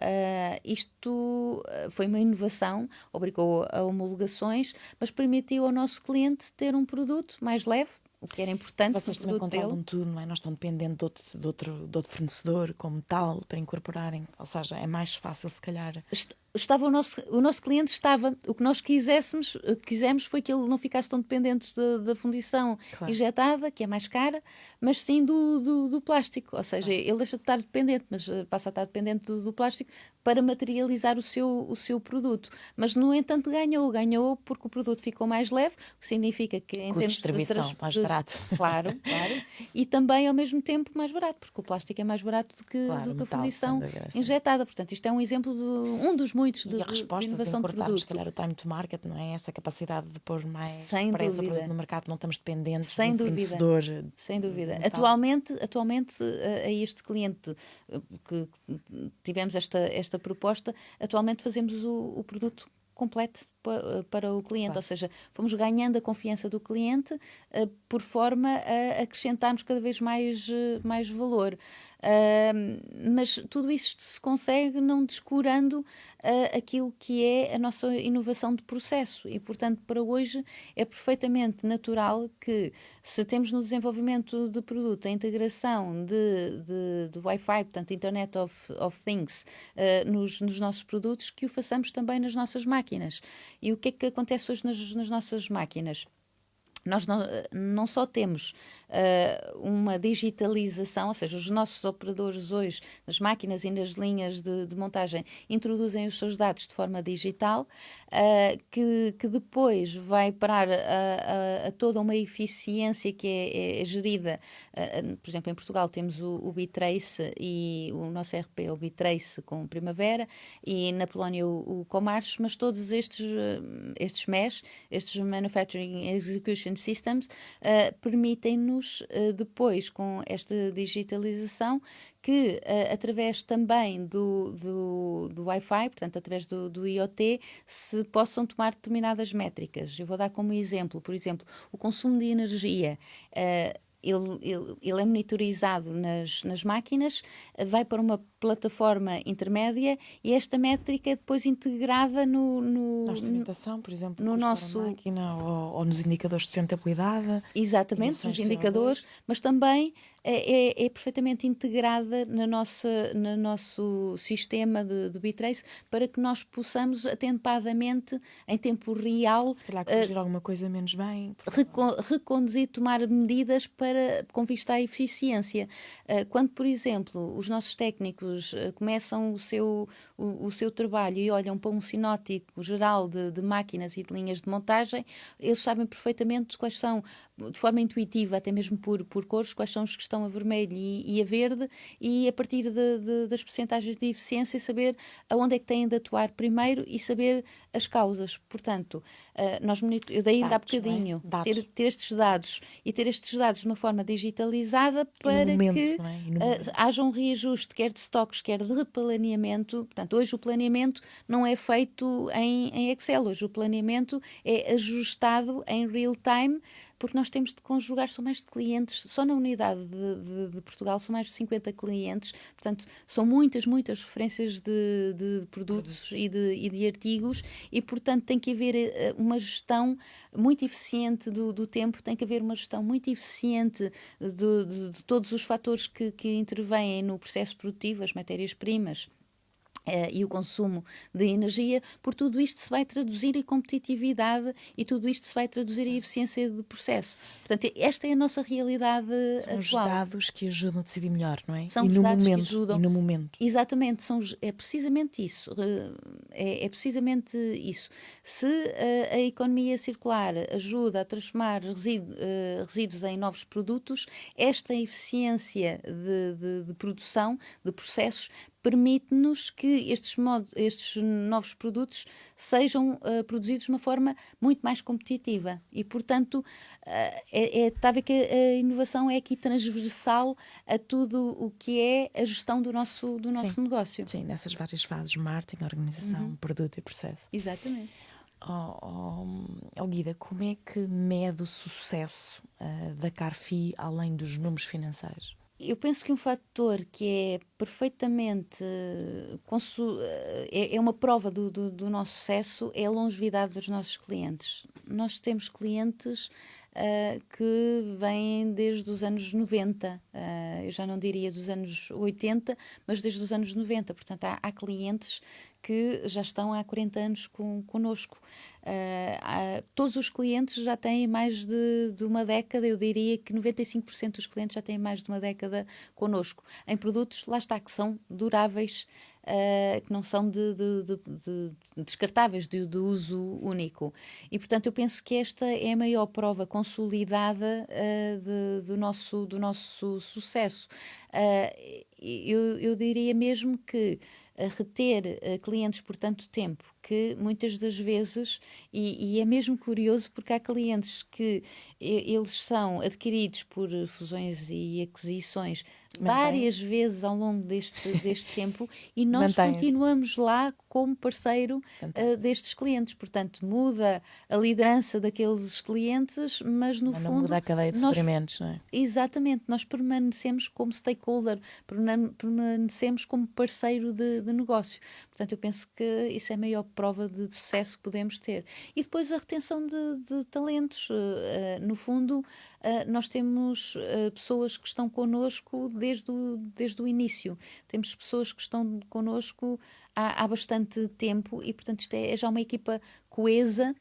Isto foi uma inovação, obrigou a homologações, mas permitiu ao nosso cliente ter um produto mais leve, o que era importante. Vocês também controlam tudo, não é? Não estão dependendo de outro fornecedor como tal para incorporarem, ou seja, é mais fácil se calhar. O nosso cliente estava. O que nós quisemos foi que ele não ficasse tão dependente da fundição injetada, que é mais cara, mas sim do plástico. Ou seja, ele deixa de estar dependente, mas passa a estar dependente do plástico para materializar o seu produto. Mas, no entanto, ganhou porque o produto ficou mais leve, o que significa que em termos de distribuição, mais barato. Claro. E também, ao mesmo tempo, mais barato, porque o plástico é mais barato do que a fundição injetada. Portanto, isto é um exemplo de um dos muitos de inovação de produto. Se calhar o time to market, não é? Essa capacidade de pôr mais depressa o produto no mercado, não estamos dependentes Sem do dúvida. fornecedor. Sem dúvida. Atualmente, a este cliente que tivemos esta proposta, atualmente fazemos o produto completo para o cliente, ou seja, fomos ganhando a confiança do cliente por forma a acrescentarmos cada vez mais valor. Mas tudo isto se consegue não descurando aquilo que é a nossa inovação de processo e, portanto, para hoje é perfeitamente natural que, se temos no desenvolvimento de produto a integração de Wi-Fi, portanto, Internet of Things, nos nossos produtos, que o façamos também nas nossas máquinas. E o que é que acontece hoje nas nossas máquinas? Nós não só temos uma digitalização, ou seja, os nossos operadores hoje, nas máquinas e nas linhas de montagem, introduzem os seus dados de forma digital, que depois vai parar a toda uma eficiência que é gerida. Por exemplo, em Portugal temos o Bitrace e o nosso RP é o Bitrace com Primavera, e na Polónia o Comarch, mas todos estes MES, estes Manufacturing Execution Systems, permitem-nos depois, com esta digitalização, que através também do Wi-Fi, portanto através do IoT, se possam tomar determinadas métricas. Eu vou dar como exemplo, por exemplo, o consumo de energia. Ele é monitorizado nas máquinas, vai para uma plataforma intermédia e esta métrica é depois integrada na instrumentação, por exemplo, no nosso máquina ou nos indicadores de sustentabilidade. Exatamente, nos indicadores, mas também é perfeitamente integrada no nosso sistema de Bitrace, para que nós possamos atempadamente, em tempo real, se calhar corrigir alguma coisa menos bem, reconduzir, tomar medidas com vista à eficiência. Quando, por exemplo, os nossos técnicos começam o seu trabalho e olham para um sinótico geral de máquinas e de linhas de montagem, eles sabem perfeitamente quais são, de forma intuitiva, até mesmo por cores, quais são os que estão a vermelho e a verde, e a partir das percentagens de eficiência saber aonde é que têm de atuar primeiro e saber as causas. Portanto, eu daí ainda há bocadinho, ter estes dados e ter estes dados de uma forma digitalizada para que haja um reajuste, quer de estoques, quer de replaneamento. Portanto, hoje o planeamento não é feito em Excel, hoje o planeamento é ajustado em real time, porque nós temos de conjugar, são mais de clientes, só na unidade de Portugal são mais de 50 clientes, portanto são muitas referências de produtos e de artigos, e portanto tem que haver uma gestão muito eficiente do tempo, tem que haver uma gestão muito eficiente de todos os fatores que intervêm no processo produtivo, as matérias-primas e o consumo de energia. Por tudo isto se vai traduzir em competitividade e tudo isto se vai traduzir em eficiência do processo. Portanto, esta é a nossa realidade atual. São os dados que ajudam a decidir melhor, não é? São os dados que ajudam. E no momento. Exatamente, é precisamente isso. É precisamente isso. Se a economia circular ajuda a transformar resíduos em novos produtos, esta eficiência de produção, de processos, permite-nos que estes novos produtos sejam produzidos de uma forma muito mais competitiva. E, portanto, está a ver que a inovação é aqui transversal a tudo o que é a gestão do nosso negócio. Sim, nessas várias fases: marketing, organização, produto e processo. Exatamente. Guida, como é que mede o sucesso da Carfi além dos números financeiros? Eu penso que um fator que é perfeitamente é uma prova do nosso sucesso é a longevidade dos nossos clientes. Nós temos clientes que vêm desde os anos 90. Eu já não diria dos anos 80, mas desde os anos 90. Portanto, há clientes que já estão há 40 anos connosco. Todos os clientes já têm mais de uma década, eu diria que 95% dos clientes já têm mais de uma década connosco, em produtos, lá está, que são duráveis, que não são descartáveis, de uso único. E, portanto, eu penso que esta é a maior prova consolidada do nosso sucesso. Eu diria mesmo que reter clientes por tanto tempo, que muitas das vezes, e é mesmo curioso porque há clientes que eles são adquiridos por fusões e aquisições várias vezes ao longo deste tempo e nós continuamos lá como parceiro destes clientes. Portanto, muda a liderança daqueles clientes, mas no fundo... Não muda a cadeia de suprimentos, não é? Exatamente, nós permanecemos como stakeholder, permanecemos como parceiro de negócio. Portanto, eu penso que isso é a maior prova de sucesso que podemos ter. E depois a retenção de talentos. No fundo, nós temos pessoas que estão connosco desde o início. Temos pessoas que estão connosco há bastante tempo e, portanto, isto é já uma equipa coesa.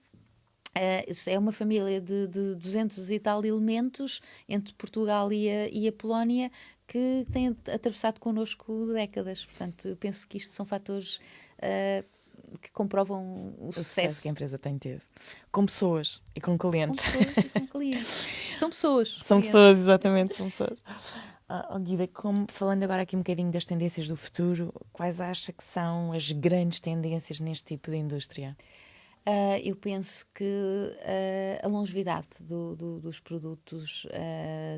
É uma família de 200 e tal elementos entre Portugal e a Polónia que têm atravessado connosco décadas. Portanto, eu penso que isto são fatores que comprovam o sucesso que a empresa tem tido. Com pessoas e com clientes. Com pessoas e com clientes. São pessoas. São pessoas, exatamente, são pessoas. Guida, falando agora aqui um bocadinho das tendências do futuro, quais acha que são as grandes tendências neste tipo de indústria? Eu penso que a longevidade dos produtos,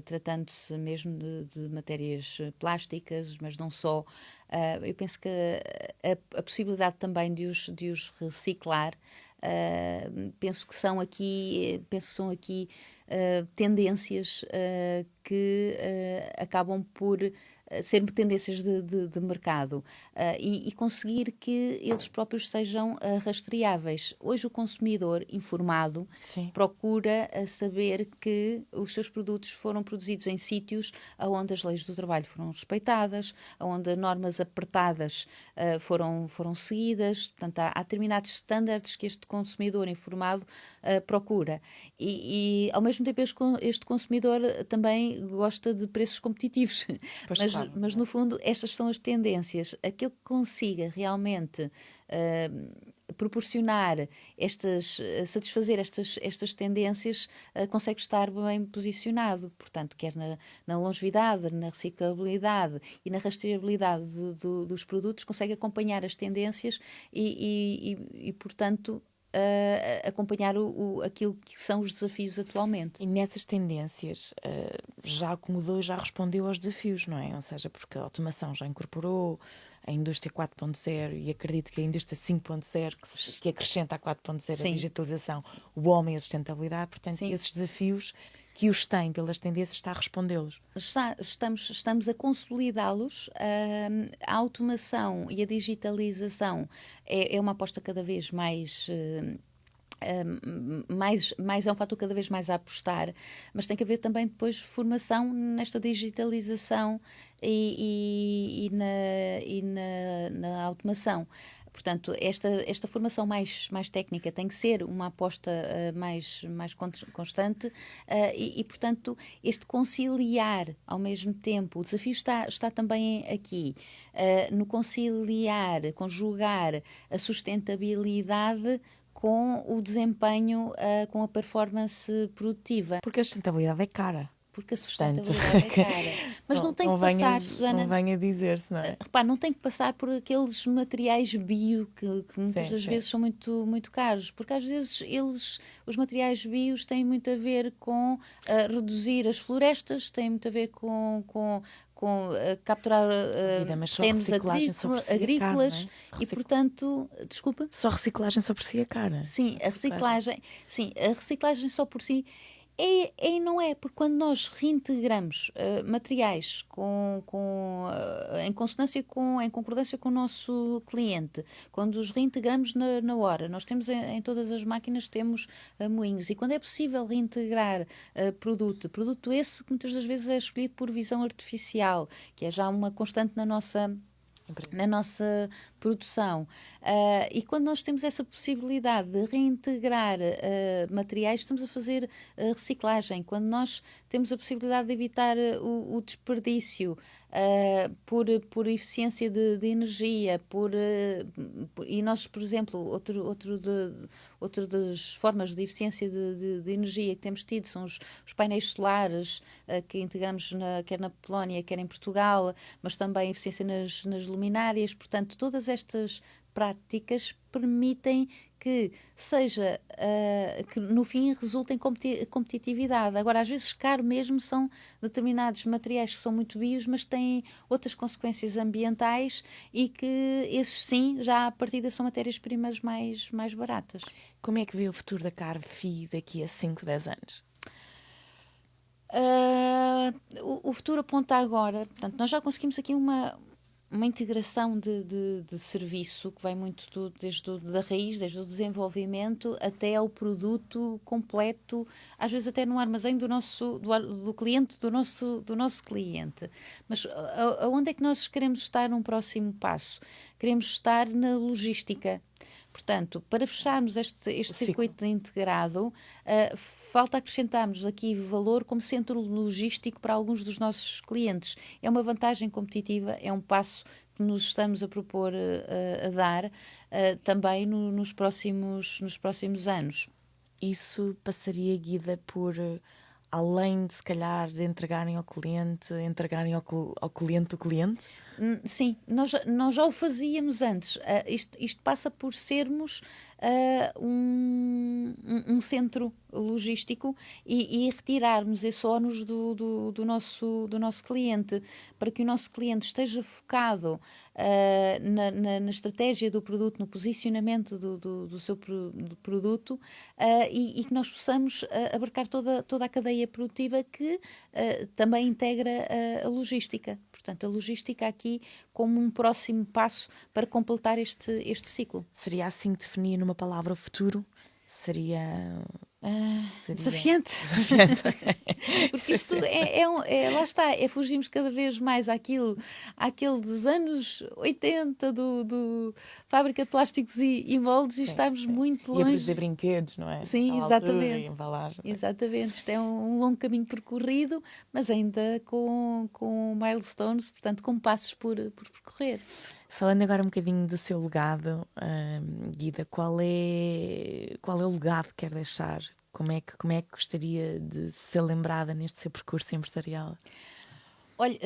tratando-se mesmo de matérias plásticas, mas não só, eu penso que a possibilidade também de os reciclar, penso que são aqui tendências que acabam por ser tendências de mercado e conseguir que eles próprios sejam rastreáveis. Hoje o consumidor informado procura saber que os seus produtos foram produzidos em sítios onde as leis do trabalho foram respeitadas, onde normas apertadas foram seguidas. Portanto, há determinados estándares que este consumidor informado procura. E ao mesmo tempo este consumidor também gosta de preços competitivos. Mas no fundo estas são as tendências. Aquele que consiga realmente proporcionar satisfazer estas tendências, consegue estar bem posicionado. Portanto, quer na longevidade, na reciclabilidade e na rastreabilidade dos produtos, consegue acompanhar as tendências e portanto, acompanhar aquilo que são os desafios atualmente. E nessas tendências já acomodou, já respondeu aos desafios, não é? Ou seja, porque a automação já incorporou a indústria 4.0 e acredito que a indústria 5.0 que acrescenta a 4.0 a digitalização, o homem e a sustentabilidade, portanto, esses desafios que os têm pelas tendências está a respondê-los. Estamos a consolidá-los. A automação e a digitalização é uma aposta cada vez mais é um fator cada vez mais a apostar, mas tem que haver também depois formação nesta digitalização e na automação. Portanto, esta formação mais técnica tem que ser uma aposta mais constante e, portanto, este conciliar ao mesmo tempo, o desafio está também aqui, no conjugar a sustentabilidade com o desempenho, com a performance produtiva. Porque a sustentabilidade é cara. Porque a sustentabilidade é cara. Mas não tem que passar, Susana... Não venha dizer-se, não é? Repare, não tem que passar por aqueles materiais bio que muitas das vezes são muito, muito caros. Porque às vezes os materiais bios têm muito a ver com reduzir as florestas, têm muito a ver com capturar terrenos agrícolas e, portanto, desculpa? Só reciclagem só por si é cara. Sim, a reciclagem só por si É e não é, porque quando nós reintegramos materiais em consonância em concordância com o nosso cliente, quando os reintegramos na hora, nós temos em todas as máquinas temos moinhos, e quando é possível reintegrar produto esse que muitas das vezes é escolhido por visão artificial, que é já uma constante na nossa produção. E quando nós temos essa possibilidade de reintegrar materiais, estamos a fazer reciclagem. Quando nós temos a possibilidade de evitar o desperdício por eficiência de energia, e nós, por exemplo, outra das formas de eficiência de energia que temos tido são os painéis solares que integramos quer na Polónia, quer em Portugal, mas também eficiência nas luminárias. Portanto, todas estas práticas permitem que que no fim resulte em competitividade. Agora, às vezes caro mesmo são determinados materiais que são muito bios, mas têm outras consequências ambientais, e que esses sim, já à partida são matérias-primas mais baratas. Como é que vê o futuro da Carfi daqui a 5, 10 anos? O futuro aponta agora. Portanto, nós já conseguimos aqui uma integração de serviço que vai muito da raiz, desde o desenvolvimento até ao produto completo, às vezes até no armazém do cliente, do nosso cliente. Mas aonde é que nós queremos estar num próximo passo? Queremos estar na logística. Portanto, para fecharmos este circuito integrado, falta acrescentarmos aqui valor como centro logístico para alguns dos nossos clientes. É uma vantagem competitiva, é um passo que nos estamos a propor a dar também nos próximos anos. Isso passaria, Guida, por, além de se calhar de entregarem ao cliente o cliente? Sim, nós já o fazíamos antes. Isto passa por sermos um centro logístico e retirarmos esse ónus do nosso cliente, para que o nosso cliente esteja focado na estratégia do produto, no posicionamento do seu produto, e que nós possamos abarcar toda a cadeia produtiva que também integra a logística. Portanto, a logística aqui como um próximo passo para completar este ciclo. Seria assim que definir numa palavra o futuro? Seria desafiante. Porque isto lá está, fugimos cada vez mais àquele dos anos 80 do fábrica de plásticos e moldes, e estamos muito longe. E a produzir brinquedos, não é? Sim, exatamente. Embalagem. Exatamente, isto é um longo caminho percorrido, mas ainda com milestones, portanto com passos por percorrer. Falando agora um bocadinho do seu legado, Guida, qual é o legado que quer deixar? Como é que gostaria de ser lembrada neste seu percurso empresarial? Olha,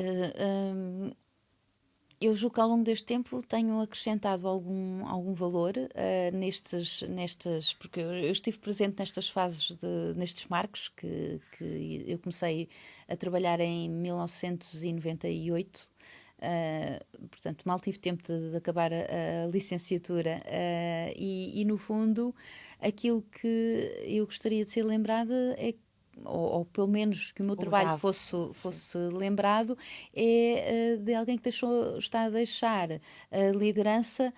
eu julgo que ao longo deste tempo tenho acrescentado algum valor porque eu estive presente nestas fases, nestes marcos que eu comecei a trabalhar em 1998. Portanto, mal tive tempo de acabar a licenciatura, e no fundo aquilo que eu gostaria de ser lembrada é, ou pelo menos que o meu trabalho fosse lembrado, é de alguém que está a deixar a liderança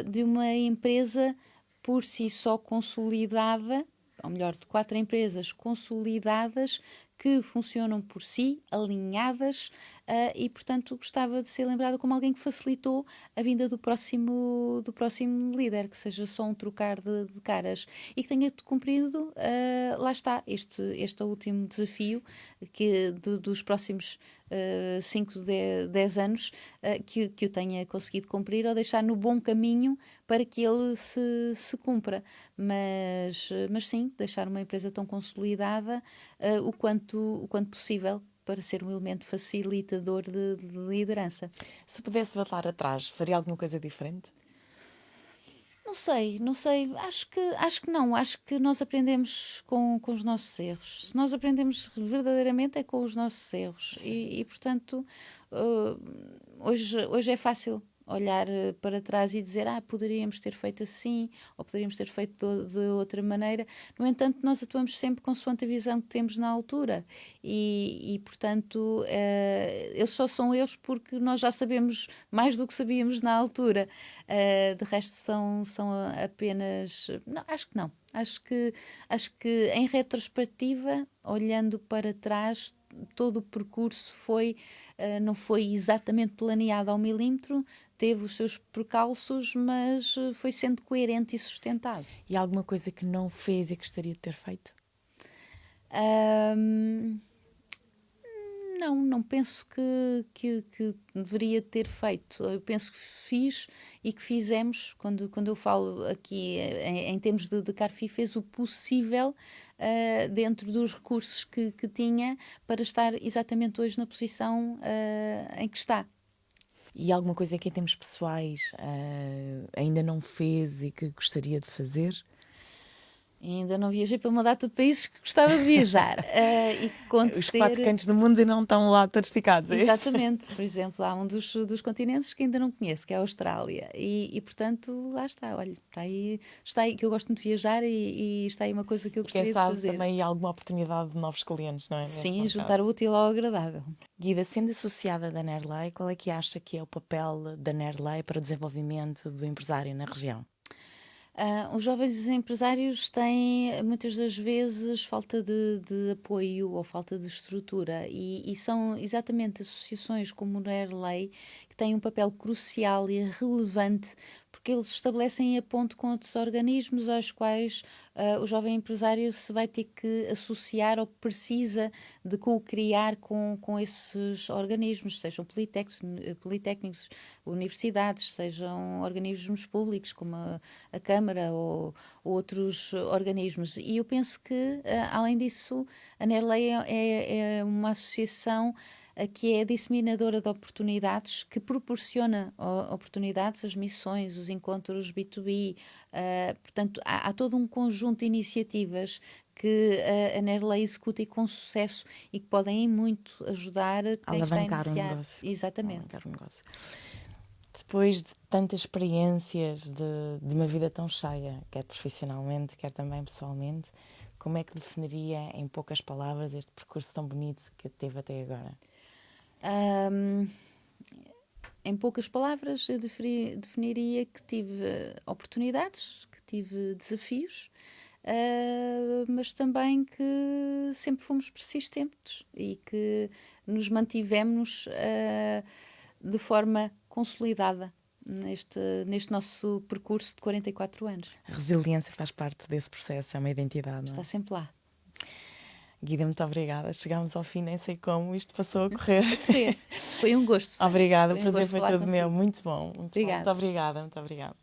de uma empresa por si só consolidada, ou melhor, de 4 empresas consolidadas que funcionam por si, alinhadas, e, portanto, gostava de ser lembrada como alguém que facilitou a vinda do próximo líder, que seja só um trocar de caras e que tenha cumprido, lá está, este último desafio dos próximos 5, 10 anos, que eu tenha conseguido cumprir ou deixar no bom caminho para que ele se cumpra. Mas sim, deixar uma empresa tão consolidada o quanto possível, para ser um elemento facilitador de liderança. Se pudesse voltar atrás, faria alguma coisa diferente? Não sei. Acho que não. Acho que nós aprendemos com os nossos erros. Se nós aprendemos verdadeiramente é com os nossos erros. E portanto, hoje é fácil olhar para trás e dizer, poderíamos ter feito assim, ou poderíamos ter feito de outra maneira. No entanto, nós atuamos sempre consoante a visão que temos na altura e portanto, eles só são eles porque nós já sabemos mais do que sabíamos na altura. De resto, são apenas... Não, acho que não. Acho que em retrospectiva, olhando para trás, todo o percurso não foi exatamente planeado ao milímetro, teve os seus percalços, mas foi sendo coerente e sustentado. E alguma coisa que não fez e que gostaria de ter feito? Não penso que deveria ter feito. Eu penso que fiz e que fizemos, quando eu falo aqui em termos de Carfi, fez o possível dentro dos recursos que tinha para estar exatamente hoje na posição em que está. E alguma coisa que em termos pessoais ainda não fez e que gostaria de fazer? Ainda não viajei para uma data de países que gostava de viajar. E que conto Os 4 cantos do mundo e não estão lá todos esticados, é exatamente. Isso? Por exemplo, há um dos continentes que ainda não conheço, que é a Austrália. E portanto, lá está. Olha, está aí que eu gosto muito de viajar e está aí uma coisa que eu gostaria de fazer. Quem sabe também há alguma oportunidade de novos clientes, não é? Sim, juntar o útil ao agradável. Guida, sendo associada da Nerlei, qual é que acha que é o papel da Nerlei para o desenvolvimento do empresário na região? Os jovens empresários têm, muitas das vezes, falta de apoio ou falta de estrutura e são exatamente associações como o Nerlei que têm um papel crucial e relevante porque eles estabelecem a ponte com outros organismos aos quais o jovem empresário se vai ter que associar ou precisa de co-criar com esses organismos, sejam politécnicos, universidades, sejam organismos públicos como a Câmara ou outros organismos. E eu penso que, além disso, a Nerlei é uma associação que é disseminadora de oportunidades, que proporciona oportunidades, as missões, os encontros B2B, portanto, há todo um conjunto de iniciativas que a Nerlei executa com sucesso e que podem em muito ajudar quem está a iniciar. Um negócio. Exatamente. Alavancar um negócio. Depois de tantas experiências, de uma vida tão cheia, quer profissionalmente, quer também pessoalmente, como é que definiria em poucas palavras este percurso tão bonito que teve até agora? Em poucas palavras, eu definiria que tive oportunidades, que tive desafios, mas também que sempre fomos persistentes e que nos mantivemos de forma consolidada neste nosso percurso de 44 anos. A resiliência faz parte desse processo, é uma identidade, não é? Está sempre lá. Guida, muito obrigada. Chegámos ao fim, nem sei como isto passou a correr. Foi um gosto. Obrigada, o prazer gosto foi falar todo meu. consigo. Muito bom. Muito Obrigada. bom. Muito obrigada, muito obrigada.